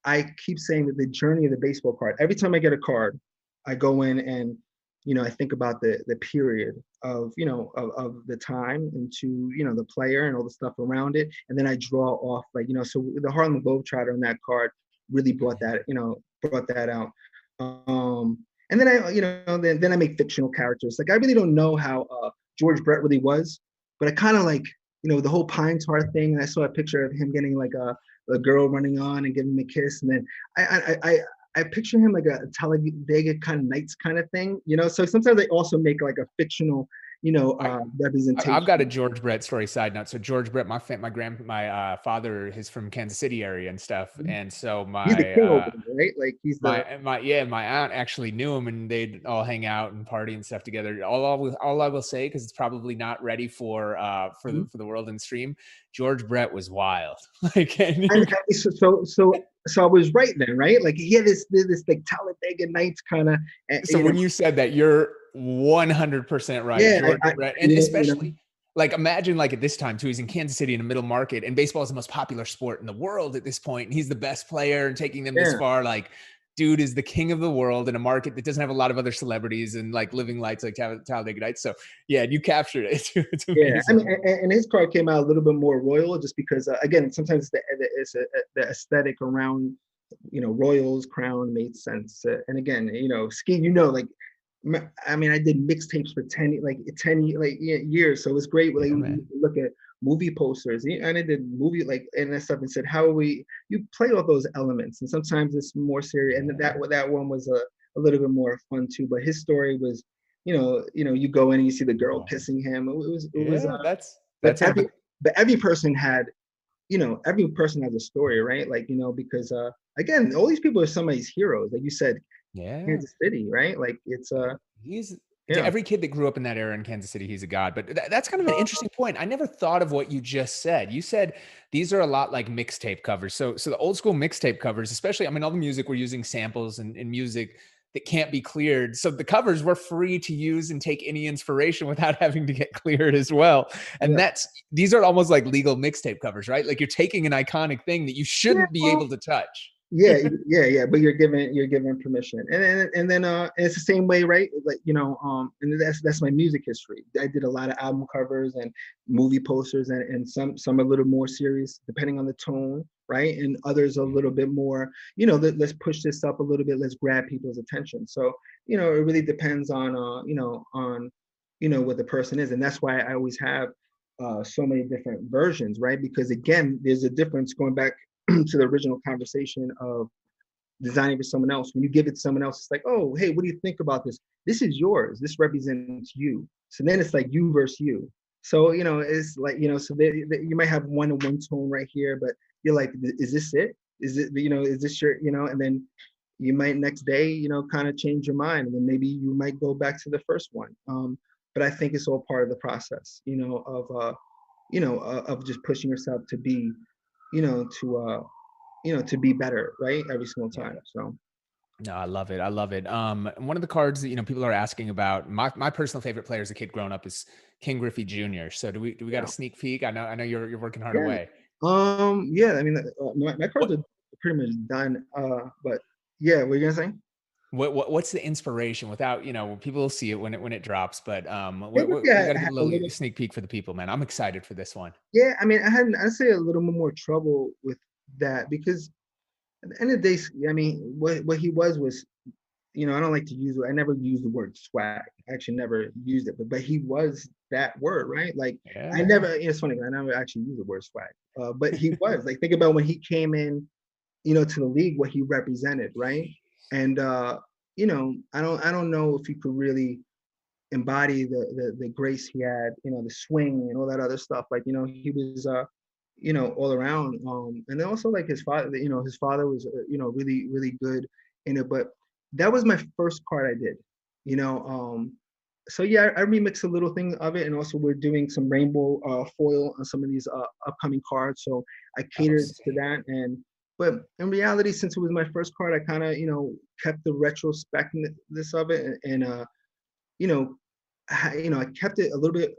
I keep saying that the journey of the baseball card. Every time I get a card, I go in and, I think about the period of, of the time, into, the player and all the stuff around it, and then I draw off, like, so the Harlem Globetrotter on that card really brought that out. And then then I make fictional characters. Like, I really don't know how George Brett really was, but I kind of like, the whole Pine Tar thing. And I saw a picture of him getting like a girl running on and giving him a kiss, and then I picture him like a Talladega kind of Nights kind of thing. So sometimes I also make like a fictional, representation. I've got a George Brett story side note. So George Brett, my father is from Kansas City area and stuff. And so He's the king over there, right? Like, he's the my aunt actually knew him, and they'd all hang out and party and stuff together. All I will say, because it's probably not ready for the world and stream, George Brett was wild. Like, so I was right then, right? Like, he had this like Talladega Nights kind of. So when you said that, you're 100% right. Yeah, George Brett, and especially like, imagine like at this time too, he's in Kansas City in a middle market, and baseball is the most popular sport in the world at this point, and he's the best player and taking them this far. Like, dude is the king of the world in a market that doesn't have a lot of other celebrities and like living lights like Talladega Nights. So yeah, you captured it. It's amazing. Yeah, I mean, and his card came out a little bit more royal, just because again, sometimes the aesthetic around, royals, crown made sense. And again, Skee, like, I mean, I did mixtapes for 10 years, so it was great. Like, look at movie posters, and I did movie, like, and that stuff, and said, how are we? You play all those elements, and sometimes it's more serious. And that one was a little bit more fun too. But his story was, you go in and you see the girl kissing him. It was that's but every person had, every person has a story, right? Like, because again, all these people are somebody's heroes, like you said. Kansas City, right? Like, it's he's to every kid that grew up in that era in Kansas City, he's a god. But that's kind of an interesting point. I never thought of what you just said. You said these are a lot like mixtape covers. So the old school mixtape covers, especially, I mean, all the music, we're using samples and music that can't be cleared. So the covers were free to use and take any inspiration without having to get cleared as well. And these are almost like legal mixtape covers, right? Like, you're taking an iconic thing that you shouldn't be able to touch. Yeah, but you're given permission, and then it's the same way, right? Like, and that's my music history. I did a lot of album covers and movie posters, and some a little more serious depending on the tone, right? And others a little bit more, let's push this up a little bit, let's grab people's attention. So, it really depends on what the person is, and that's why I always have so many different versions, right? Because again, there's a difference, going back to the original conversation of, designing for someone else. When you give it to someone else, it's like, oh, hey, what do you think about this? This is yours. This represents you. So then it's like you versus you. So, it's like, so you might have one tone right here, but you're like, is this it? Is it, is this your, and then you might next day, kind of change your mind. And then maybe you might go back to the first one. But I think it's all part of the process, of just pushing yourself to be, to be better, right? Every single Yeah. time. So. No, I love it. I love it. And one of the cards that, people are asking about, my personal favorite player as a kid growing up is King Griffey Jr. So do we got Yeah. a sneak peek? I know you're working hard Yeah. away. Yeah. I mean, my cards are pretty much done. But yeah, what are you gonna say? What's the inspiration without, people will see it when it drops, but Yeah, we got to I give had a a little little. sneak peek for the people, man. I'm excited for this one. Yeah, I mean, I'd say a little bit more trouble with that because at the end of the day, I mean, what he was, I don't like to use it. I never use the word swag. I actually never used it, but he was that word, right? Like I Yeah. never. It's funny, I never actually used the word swag. But he was like, think about when he came in, to the league, what he represented, right? And I don't know if he could really embody the grace he had, the swing and all that other stuff. Like, he was all around. And then also like his father was really, really good in it. But that was my first card I did, you know. So yeah, I remixed a little thing of it, and also we're doing some rainbow foil on some of these upcoming cards. So I Oh, catered to sick. that, but in reality, since it was my first card, I kind of kept the retrospectiveness of it, and you know, I kept it a little bit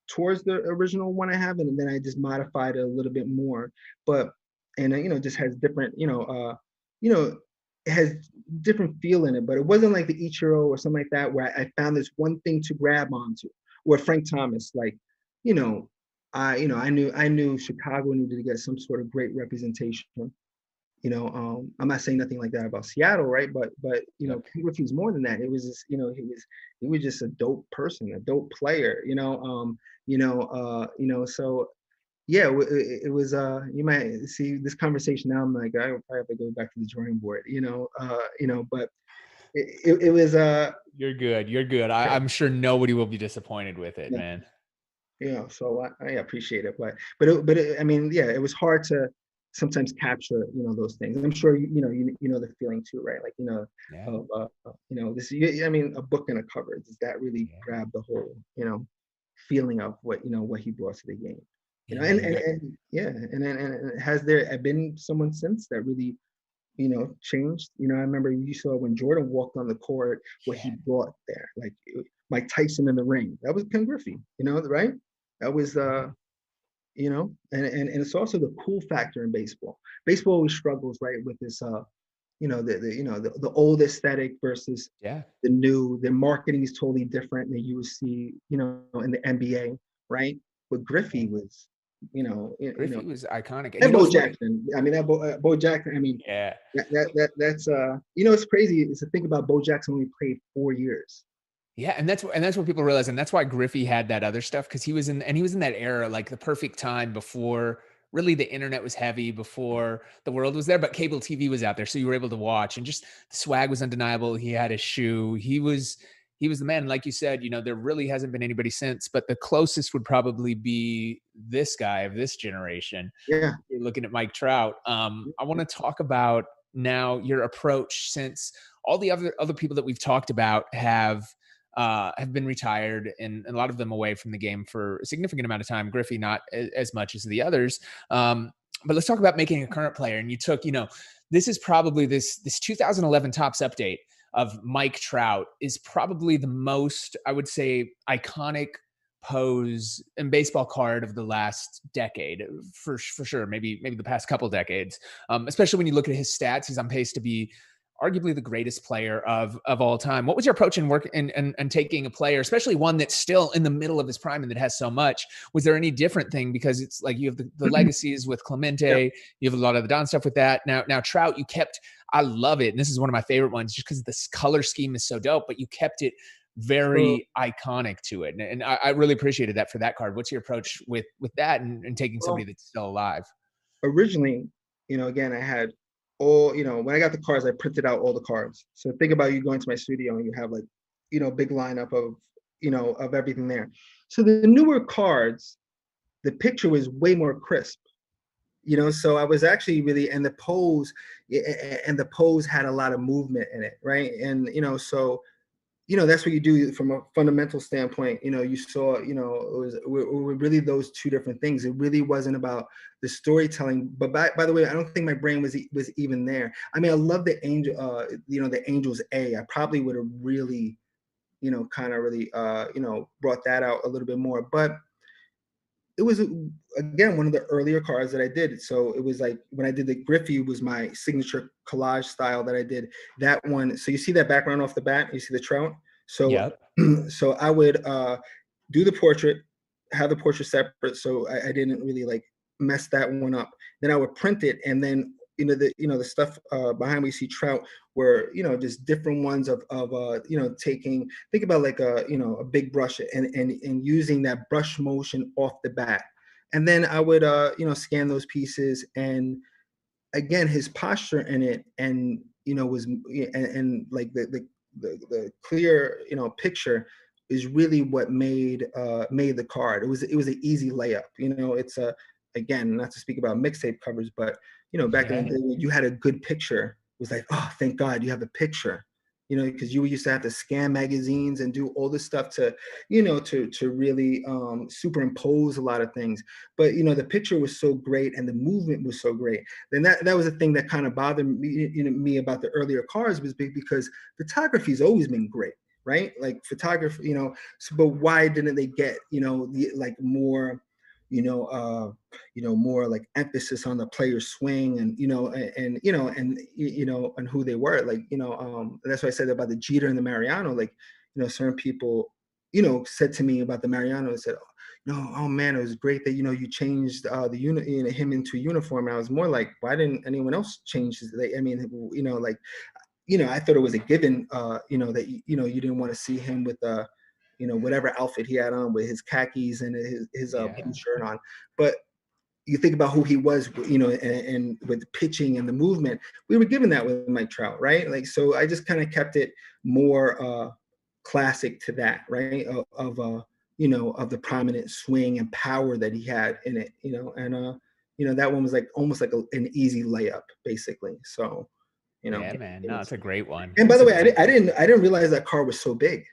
towards the original one I have, and then I just modified it a little bit more. But and just has different, you know, it has different feel in it. But it wasn't like the Ichiro or something like that where I found this one thing to grab onto. Where Frank Thomas, like, you know, I knew Chicago needed to get some sort of great representation. I'm not saying nothing like that about Seattle, right? But Yep. Ken Griffey's more than that. It was just, he was just a dope person, a dope player, so yeah, it was you might see this conversation now. I'm like, I probably have to go back to the drawing board, but it was You're good. You're good. I'm sure nobody will be disappointed with it, man. so I appreciate it, I mean, yeah, it was hard to sometimes capture, those things. I'm sure you know the feeling too, right? Like, Yeah. of this. I mean, a book and a cover, does that really Yeah. grab the whole, feeling of what he brought to the game? Yeah, And man. yeah, and has there been someone since that really changed? I remember you saw when Jordan walked on the court, what he Yeah. brought there, like Mike Tyson in the ring. That was Ken Griffey, right? That was and it's also the cool factor in baseball. Baseball always struggles, right, with this the old aesthetic versus Yeah. the new. The marketing is totally different than you would see, in the NBA, right? But Yeah. Griffey was, Griffey was iconic. And and you know Bo what's funny? Jackson. I mean, that Bo Jackson. I mean, Yeah. that's it's crazy is to think about Bo Jackson only played 4 years. Yeah, and that's what people realize, and that's why Griffey had that other stuff because he was in that era, like the perfect time before really the internet was heavy, before the world was there, but cable TV was out there, so you were able to watch, and just the swag was undeniable. He had his shoe. He was the man. Like you said, there really hasn't been anybody since, but the closest would probably be this guy of this generation. Yeah, You're looking at Mike Trout. I want to talk about now your approach since all the other people that we've talked about have been retired and a lot of them away from the game for a significant amount of time. Griffey not as much as the others. But let's talk about making a current player. And you took, this is probably this 2011 Topps update of Mike Trout is probably the most, I would say, iconic pose and baseball card of the last decade for sure. Maybe the past couple decades. Especially when you look at his stats, he's on pace to be arguably the greatest player of all time. What was your approach in work and taking a player, especially one that's still in the middle of his prime and that has so much? Was there any different thing? Because it's like you have the legacies with yeah. Clemente, you have a lot of the Don stuff with that. Now Trout, you kept, I love it. And this is one of my favorite ones just because this color scheme is so dope, but you kept it So very iconic to it. And I really appreciated that for that card. What's your approach with that and taking somebody well, that's still alive? originally, again, I had all, when I got the cards, I printed out all the cards. So think about you going to my studio and you have like, big lineup of, of everything there. So the newer cards, the picture was way more crisp. So I was actually really, and the pose had a lot of movement in it, right? And so that's what you do from a fundamental standpoint. You saw, it were really those two different things. It really wasn't about the storytelling. But by the way, I don't think my brain was even there. I mean, I love the angel, the Angels A. I probably would have really, kind of really, brought that out a little bit more. But it was, again, one of the earlier cards that I did. So it was like when I did the Griffey was my signature collage style that I did. That one. So you see that background off the bat. You see the trout. So Yep. so I would do the portrait, have the portrait separate, so I didn't really like mess that one up. Then I would print it, and then the stuff behind we see trout were just different ones of taking, think about like a big brush and using that brush motion off the bat. And then I would scan those pieces, and again his posture in it, and was like the clear picture is really what made the card. It was an easy layup. It's a, again, not to speak about mixtape covers, but back in the Yeah. day when you had a good picture, it was like, oh, thank God you have a picture. Because you used to have to scan magazines and do all this stuff to to really superimpose a lot of things. But the picture was so great and the movement was so great. Then that was a thing that kind of bothered me, me about the earlier cars, was big because photography's always been great, right? Like photography, so, but why didn't they get the like more more like emphasis on the player's swing, and and who they were, like that's what I said about the Jeter and the Mariano. Like certain people said to me about the Mariano and said, no, oh man, it was great that you changed the him into uniform. And I was more like, why didn't anyone else change I mean, like I thought it was a given, that you didn't want to see him with whatever outfit he had on, with his khakis and his blue shirt on. But you think about who he was, and with the pitching and the movement, we were given that with Mike Trout, right? Like, so I just kind of kept it more classic to that, right? Of the prominent swing and power that he had in it, and that one was like almost like an easy layup, basically. So, Yeah, man. No, it's a great one. and by It's the a way, great one. I didn't realize that car was so big.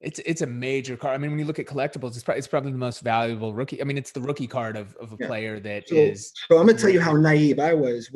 It's a major card. I mean, when you look at collectibles, it's probably the most valuable rookie. I mean, it's the rookie card of a Yeah. player that So, is I'm gonna tell you how rare. naive I was.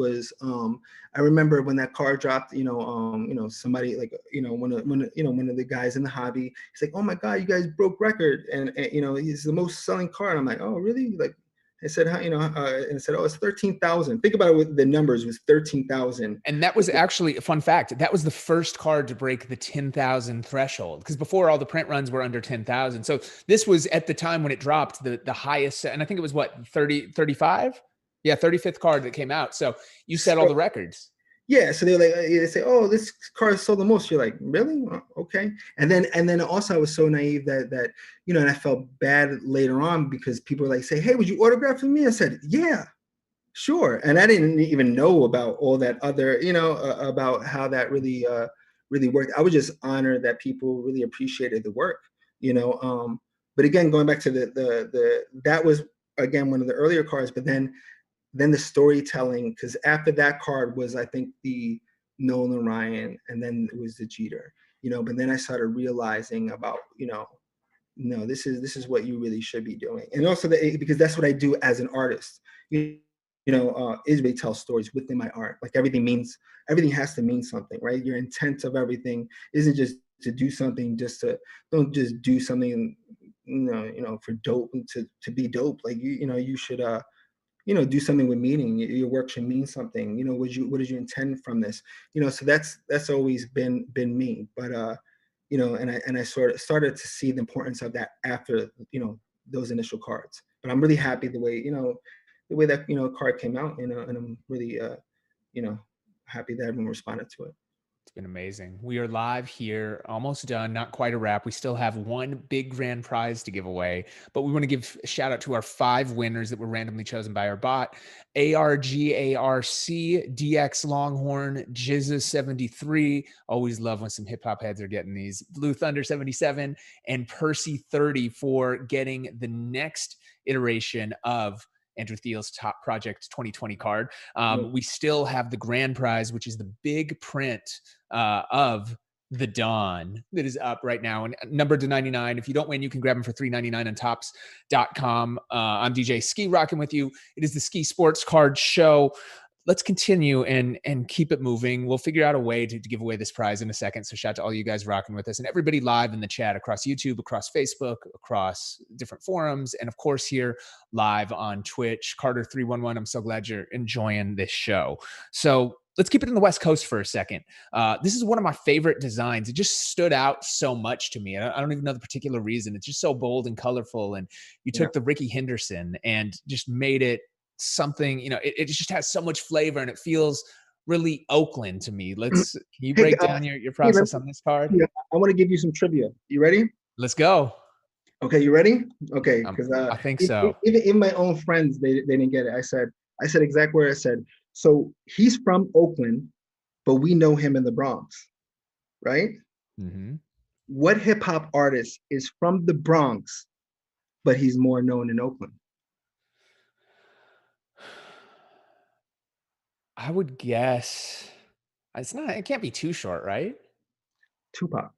I remember when that car dropped. Somebody like one of the guys in the hobby. He's like, "Oh my God, you guys broke record!" And he's the most selling car. And I'm like, "Oh really?" Like, I said, "How?" And I said, "Oh, it's 13,000." Think about it. With the numbers, was 13,000. And that was actually a fun fact. That was the first card to break the 10,000 threshold, because before all the print runs were under 10,000. So this was at the time when it dropped the highest. And I think it was what, 30, 35? Yeah, 35th card that came out. So you set all the records. Yeah, so they're like, they say, "Oh, this car sold the most." You're like, "Really? Okay." And then also, I was so naive that and I felt bad later on because people were like, "Say, hey, would you autograph for me?" I said, "Yeah, sure." And I didn't even know about all that other, about how that really worked. I was just honored that people really appreciated the work, you know. But again, going back to the that was again one of the earlier cards, but then the storytelling, because after that card was, I think, the Nolan Ryan, and then it was the Jeter, but then I started realizing about, no, this is what you really should be doing. And also because that's what I do as an artist, is really tell stories within my art. Like everything has to mean something, right? Your intent of everything isn't just to do something, don't just do something, for dope, to be dope. Like you should do something with meaning. Your work should mean something. What did you intend from this? So that's always been me. But and I sort of started to see the importance of that after those initial cards. But I'm really happy the way that card came out, and I'm really happy that everyone responded to it. It's been amazing. We are live here, almost done, not quite a wrap. We still have one big grand prize to give away, but we want to give a shout out to our 5 winners that were randomly chosen by our bot. ARGARC, DX Longhorn, Jizza73. Always love when some hip hop heads are getting these. Blue Thunder 77 and Percy 30 for getting the next iteration of Andrew Thiele's Top Project 2020 card. We still have the grand prize, which is the big print of the Dawn that is up right now and numbered to 99. If you don't win, you can grab them for $3.99 on Topps.com. I'm DJ Skee rocking with you. It is the Skee Sports Card Show. Let's continue and keep it moving. We'll figure out a way to give away this prize in a second. So shout out to all you guys rocking with us and everybody live in the chat across YouTube, across Facebook, across different forums, and of course here live on Twitch. Carter311, I'm so glad you're enjoying this show. So let's keep it in the West Coast for a second. This is one of my favorite designs. It just stood out so much to me. I don't even know the particular reason. It's just so bold and colorful. And you took the Ricky Henderson and just made it something, it just has so much flavor and it feels really Oakland to me. Can you break down your process on this card? Yeah, I want to give you some trivia. You ready? Let's go. Okay, you ready? Okay, because I think so. Even my own friends, they didn't get it. I said exactly what I said. So he's from Oakland, but we know him in the Bronx, right? Mm-hmm. What hip hop artist is from the Bronx, but he's more known in Oakland? I would guess it can't be Too Short, right? Tupac.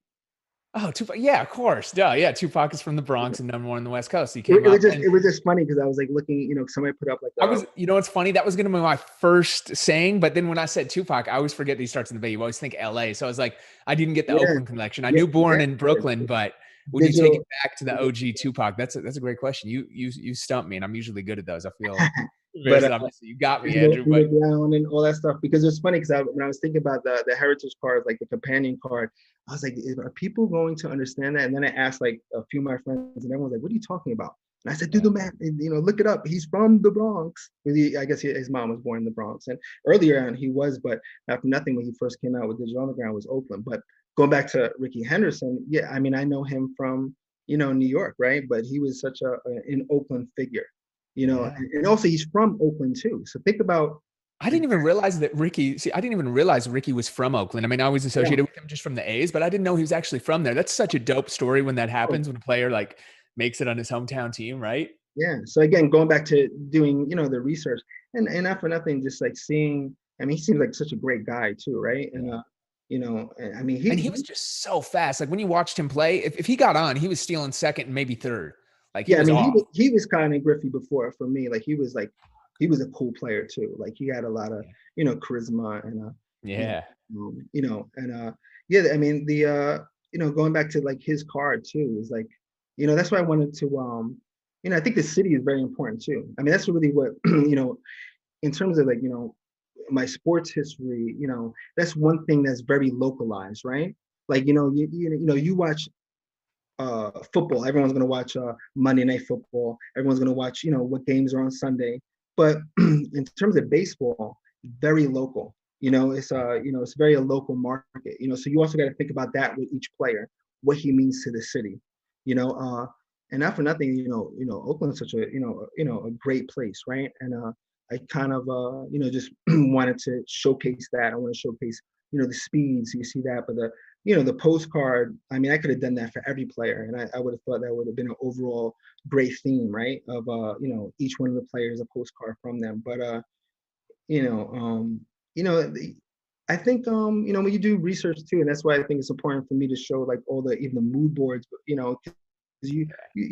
Oh, Tupac. Yeah, of course. Duh. Yeah, Tupac is from the Bronx and #1 in the West Coast. So it was just funny because I was like looking, somebody put up like what's funny? That was going to be my first saying, but then when I said Tupac, I always forget that he starts in the Bay. You always think LA. So I was like, I didn't get the Oakland connection. I knew born in Brooklyn, but when you take it back to the OG Tupac, that's a great question. You stumped me, and I'm usually good at those. I feel but you got me, Andrew. But Brown and all that stuff, because it's funny because when I was thinking about the heritage cards, like the companion card, I was like, are people going to understand that? And then I asked like a few of my friends, and everyone's like, what are you talking about? And I said, do the math, look it up. He's from the Bronx. I guess his mom was born in the Bronx, and earlier on he was, but after nothing when he first came out with Digital Underground was Oakland. But going back to Ricky Henderson, yeah, I mean, I know him from New York, right? But he was such an Oakland figure. And also he's from Oakland too. So think about. I didn't even realize Ricky was from Oakland. I mean, I was associated with him just from the A's, but I didn't know he was actually from there. That's such a dope story when that happens, when a player like makes it on his hometown team, right? Yeah. So again, going back to doing, the research and not for nothing, just like seeing, I mean, he seems like such a great guy too, right? And I mean, he was just so fast. Like when you watched him play, if he got on, he was stealing second and maybe third. Like he was kind of Griffey before for me. Like he was a cool player too. Like he had a lot of charisma and I mean going back to like his card too is like that's why I wanted to I think the city is very important too. I mean that's really what in terms of like my sports history, that's one thing that's very localized, right? Like you watch football. Everyone's going to watch Monday Night Football. Everyone's going to watch, what games are on Sunday. But in terms of baseball, very local. It's it's very a local market. So you also got to think about that with each player, what he means to the city. And not for nothing, Oakland's such a a great place, right? And I kind of just wanted to showcase that. I want to showcase the speeds. You see that, but the postcard, I mean, I could have done that for every player. And I would have thought that would have been an overall great theme, right? Of, each one of the players, a postcard from them. But, I think, when you do research too, and that's why I think it's important for me to show like even the mood boards, you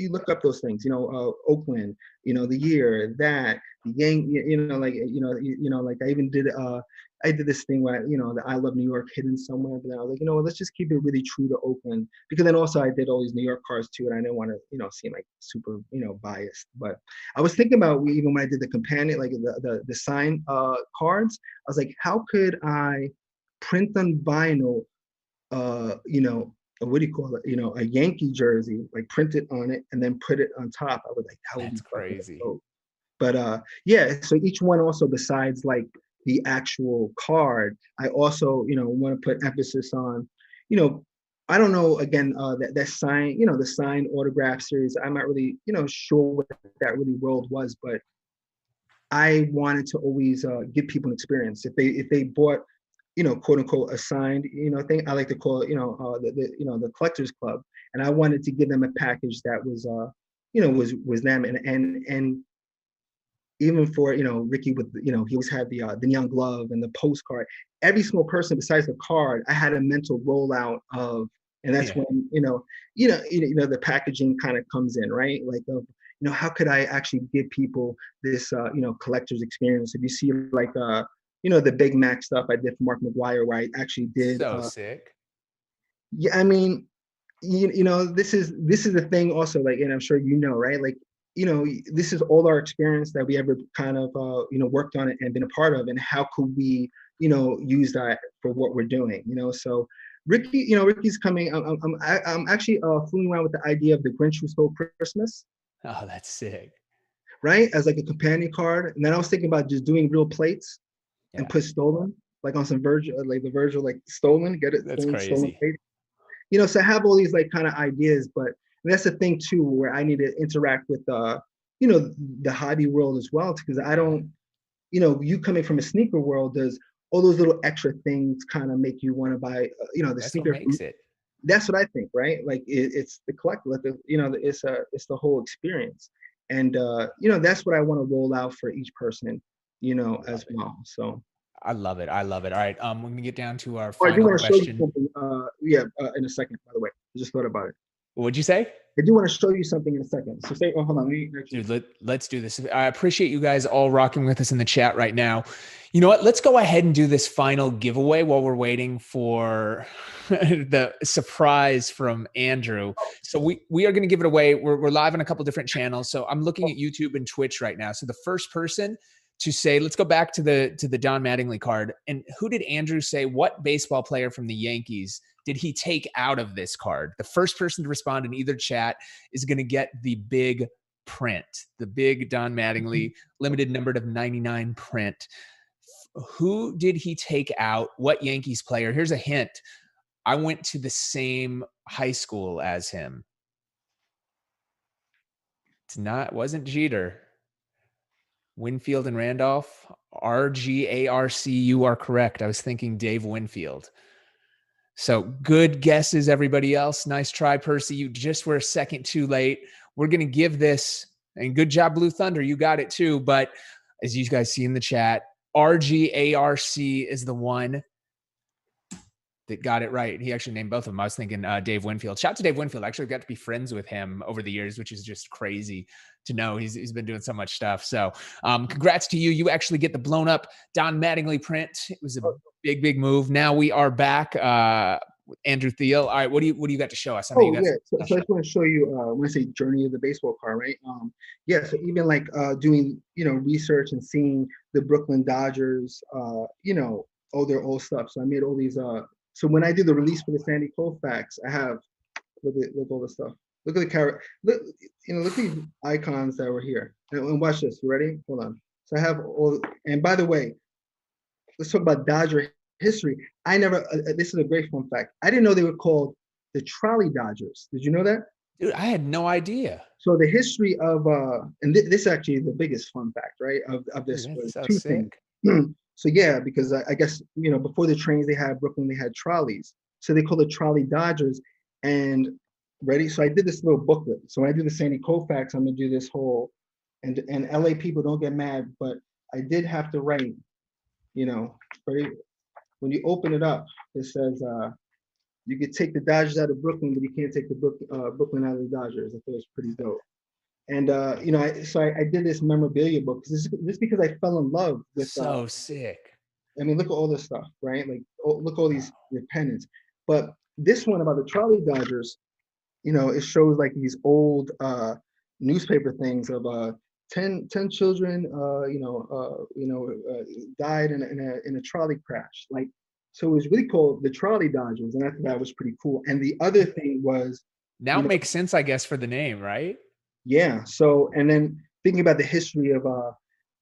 look up those things, Oakland, the year, that, the like I even did, I did this thing where, the I Love New York hidden somewhere, but then I was like, let's just keep it really true to Oakland, because then also I did all these New York cards too, and I didn't want to, seem like super, biased. But I was thinking about, even when I did the companion, like the sign cards, I was like, how could I print on vinyl, what do you call it? A Yankee jersey, like print it on it and then put it on top. I was like, that would be crazy. But so each one also, besides like the actual card, I also, want to put emphasis on, you know, I don't know, again, that sign, the signed autograph series. I'm not really, sure what that really world was, but I wanted to always give people an experience. If they bought, quote unquote, a signed, thing, I like to call it, the collectors club, and I wanted to give them a package that was, was them, and even for Ricky with he always had the neon glove and the postcard. Every single person besides the card, I had a mental rollout of, and that's Yeah. when the packaging kind of comes in, right? Like how could I actually give people this collector's experience? If you see like the Big Mac stuff I did for Mark McGuire, where I actually did So sick. yeah, I mean, this is the thing also, like, and I'm sure right, like, this is all our experience that we ever kind of worked on it and been a part of, and how could we use that for what we're doing, so Ricky's coming. I'm actually fooling around with the idea of the Grinch Who Stole Christmas, Oh, that's sick. right, as like a companion card, and then I was thinking about just doing real plates and Yeah. put stolen, like on some Virgil, like the Virgil, like stolen, get it, That's stolen crazy. plate. So I have all these like kind of ideas, but that's the thing too, where I need to interact with the hobby world as well, because I Yeah. don't, you coming from a sneaker world, does all those little extra things kind of make you want to buy, the That's what sneaker. makes it. That's what I think, right? Like it's the collector, like it's the whole experience, and that's what I want to roll out for each person, Love as it. well. So. I love it. I love it. All right. We're gonna get down to our Oh, I do final want to show you question. something. Yeah, in a second. By the way, I just thought about it. What'd you say? I do want to show you something in a second. So say, oh, hold on. Let me actually. Dude, let's do this. I appreciate you guys all rocking with us in the chat right now. You know what? Let's go ahead and do this final giveaway while we're waiting for the surprise from Andrew. So we are going to give it away. We're live on a couple different channels. So I'm looking at YouTube and Twitch right now. So the first person to say, let's go back to the Don Mattingly card. And who did Andrew say? What baseball player from the Yankees did he take out of this card? The first person to respond in either chat is going to get the big print, the big Don Mattingly limited numbered of 99 print. Who did he take out? What Yankees player? Here's a hint. I went to the same high school as him. Wasn't Jeter. Winfield and Randolph. RGARC, you are correct. I was thinking Dave Winfield. So good guesses, everybody else. Nice try, Percy. You just were a second too late. We're going to give this, and good job, Blue Thunder. You got it too. But as you guys see in the chat, RGARC is the one that got it right. He actually named both of them. I was thinking Dave Winfield. Shout out to Dave Winfield. I actually got to be friends with him over the years, which is just crazy to know. He's been doing so much stuff. So congrats to you. You actually get the blown up Don Mattingly print. It was a big move. Now we are back. Andrew Thiele. All right, what do you got to show us? I know Oh you got yeah, so I just want to show you when I say journey of the baseball card, right? Yeah, so even like doing research and seeing the Brooklyn Dodgers, all their old stuff. So I made all these. So when I did the release for the Sandy Koufax, I have look all the stuff. Look at the character. Look at these icons that were here. And watch this. You ready? Hold on. So I have all. And by the way, let's talk about Dodger history. I never. This is a great fun fact. I didn't know they were called the Trolley Dodgers. Did you know that? Dude, I had no idea. So the history of and this actually is the biggest fun fact, right? Of this Dude, was that's so two things. sick. So yeah, because I guess before the trains they had Brooklyn, they had trolleys. So they called it Trolley Dodgers. And ready? So I did this little booklet. So when I do the Sandy Koufax, I'm gonna do this whole and LA people don't get mad, but I did have to write, ready? When you open it up, it says you could take the Dodgers out of Brooklyn, but you can't take the Brooklyn out of the Dodgers. I thought it was pretty dope. And I did this memorabilia book. This because I fell in love with. So sick. I mean, look at all this stuff, right? Like, look at all these pennants. But this one about the Trolley Dodgers, it shows like these old newspaper things of 10 children, died in a trolley crash. Like, so it was really called the Trolley Dodgers, and I thought that was pretty cool. And the other thing was, Now it makes sense, I guess, for the name, right? yeah. So, and then thinking about the history of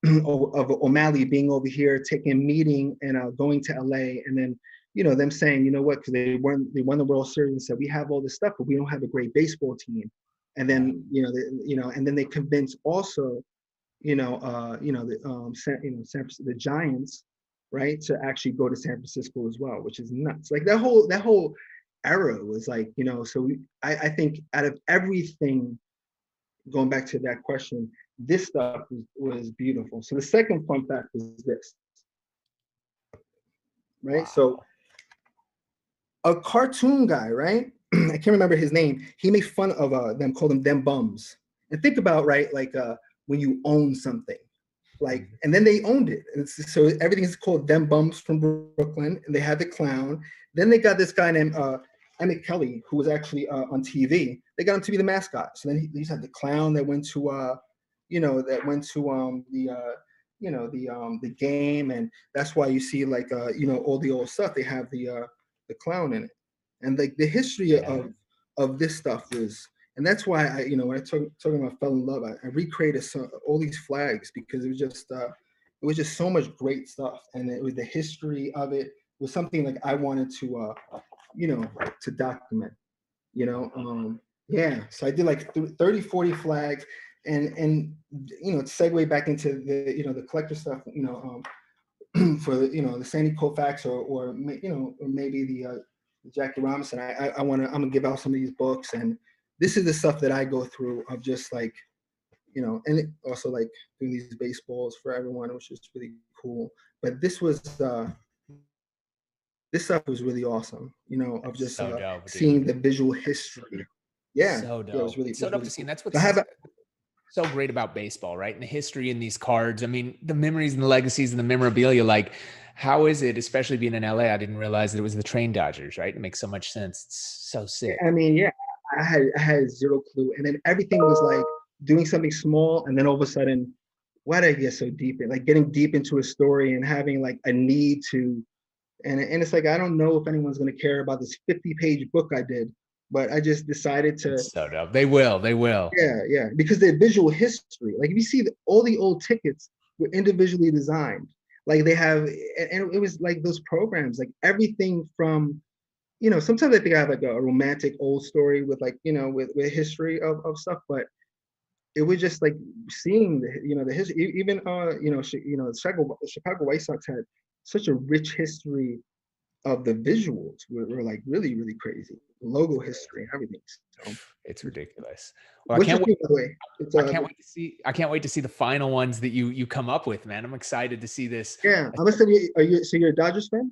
of O'Malley being over here, taking a meeting and going to LA, and then them saying, you know what, because they won the World Series and said we have all this stuff, but we don't have a great baseball team. And then and then they convinced also the Giants, right, to actually go to San Francisco as well, which is nuts. Like that whole era was like, so I think out of everything, going back to that question, this stuff was beautiful. So the second fun fact was this, right? Wow. So a cartoon guy, right? I can't remember his name. He made fun of them, called them bums. And think about, right, like when you own something, like, and then they owned it. And so everything is called them bums from Brooklyn, and they had the clown. Then they got this guy named Emmett Kelly, who was actually on TV. They got him to be the mascot. So then he had the clown that went to the game, and that's why you see like all the old stuff. They have the clown in it, and like the history of this stuff was, and that's why when I talking about fell in love, I recreated all these flags because it was just so much great stuff, and it was the history of it was something like I wanted to to document, yeah. So I did like 30, 40 flags, and to segue back into the collector stuff, for the Sandy Koufax or maybe the Jackie Robinson. I'm gonna give out some of these books, and this is the stuff that I go through of just like, and also like doing these baseballs for everyone, which is really cool. But this stuff was really awesome, of just so dope, seeing dude. the visual history. Yeah, so dope. Yeah, it was really so dope to see. And that's what's I have so great about baseball, right? And the history in these cards. I mean, the memories and the legacies and the memorabilia. Like, how is it, especially being in LA? I didn't realize that it was the Train Dodgers, right? It makes so much sense. It's so sick. I mean, yeah, I had zero clue, and then everything was like doing something small, and then all of a sudden, why did I get so deep in, like, getting deep into a story and having like a need to, and it's like, I don't know if anyone's going to care about this 50-page book I did, but I just decided to. It's so dope. They will. Yeah, because the visual history, like if you see all the old tickets were individually designed, like they have, and it was like those programs, like everything from, sometimes I think I have like a romantic old story with like, with history of stuff, but it was just like seeing the history, even the Chicago White Sox had such a rich history of the visuals were like really, really crazy. The logo history and everything. So it's ridiculous. Well, what's your thing, by the way? I can't wait to see the final ones that you come up with, man. I'm excited to see this. Yeah, I must say, you're a Dodgers fan?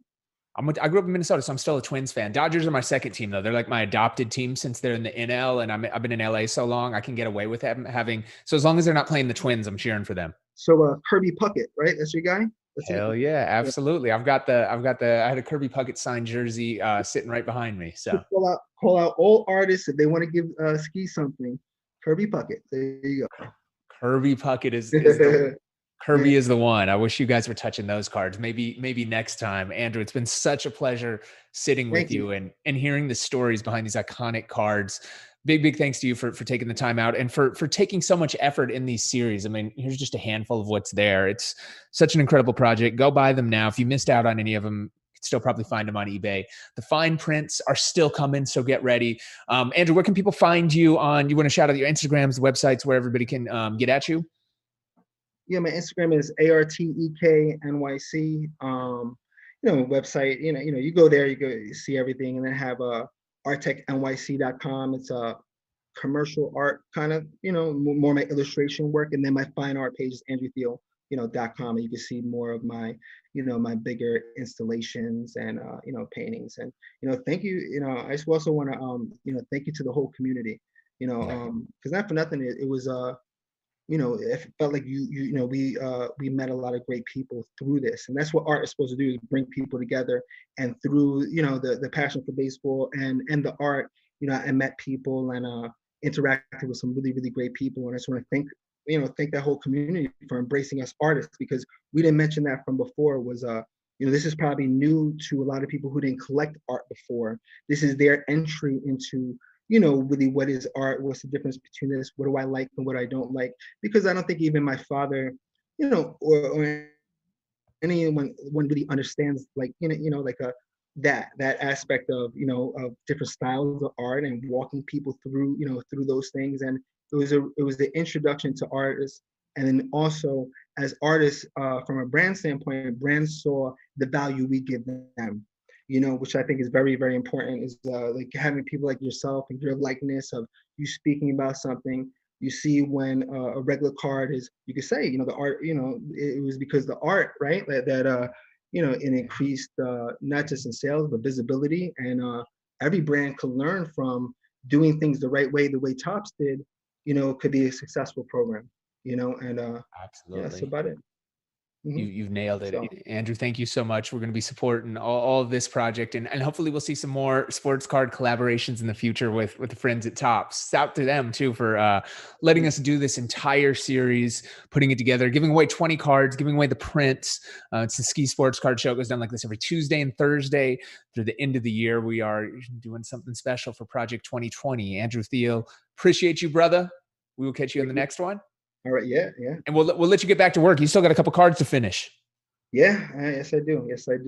I grew up in Minnesota, so I'm still a Twins fan. Dodgers are my second team, though. They're like my adopted team since they're in the NL, and I've been in LA so long, I can get away with having. So as long as they're not playing the Twins, I'm cheering for them. So Kirby Puckett, right? That's your guy. Hell yeah, absolutely. I had a Kirby Puckett signed jersey sitting right behind me. So call out all artists if they want to give Skee something. Kirby Puckett. There you go. Kirby Puckett is the Kirby is the one. I wish you guys were touching those cards. Maybe next time. Andrew, it's been such a pleasure sitting with you and hearing the stories behind these iconic cards. Big thanks to you for taking the time out and for taking so much effort in these series. I mean, here's just a handful of what's there. It's such an incredible project. Go buy them now. If you missed out on any of them, you can still probably find them on eBay. The fine prints are still coming, so get ready. Andrew, where can people find you on? You want to shout out your Instagrams, the websites, where everybody can get at you? Yeah, my Instagram is ARTEKNYC. Website, you go there, you see everything, and then have artechnyc.com. It's a commercial art kind of, more my illustration work. And then my fine art page is andrewthiele, .com. And you can see more of my, my bigger installations and, paintings. And, thank you. I just also want to, thank you to the whole community, because not for nothing, it was, it felt like we met a lot of great people through this, and that's what art is supposed to do, is bring people together. And through the passion for baseball and the art, I met people and interacted with some really, really great people. And I just want to thank that whole community for embracing us artists, because we didn't mention that from before. Was this is probably new to a lot of people who didn't collect art before. This is their entry into really what is art, what's the difference between this, what do I like and what I don't like. Because I don't think even my father or anyone really understands, like, like a that aspect of, of different styles of art and walking people through, through those things. And it was the introduction to artists. And then also, as artists, from a brand standpoint, brands saw the value we give them, which I think is very, very important, is like having people like yourself and your likeness of you speaking about something. You see, when a regular card is, you could say, the art, it was because the art, right, it increased, not just in sales but visibility. And every brand could learn from doing things the right way, the way Topps did. Could be a successful program. And yeah, that's Absolutely. about it. Hmm. You've nailed it, So Andrew. Thank you so much. We're going to be supporting all of this project, and hopefully we'll see some more sports card collaborations in the future with the friends at Topps. Shout out to them too for letting us do this entire series, putting it together, giving away 20 cards, giving away the prints. It's the Skee Sports Card Show. It goes down like this every Tuesday and Thursday through the end of the year. We are doing something special for Project 2020. Andrew, Thiele, appreciate you, brother. We will catch you in the next one. all right, yeah, yeah, And we'll let you get back to work. You still got a couple cards to finish. yeah. Yes, I do. Yes, I do.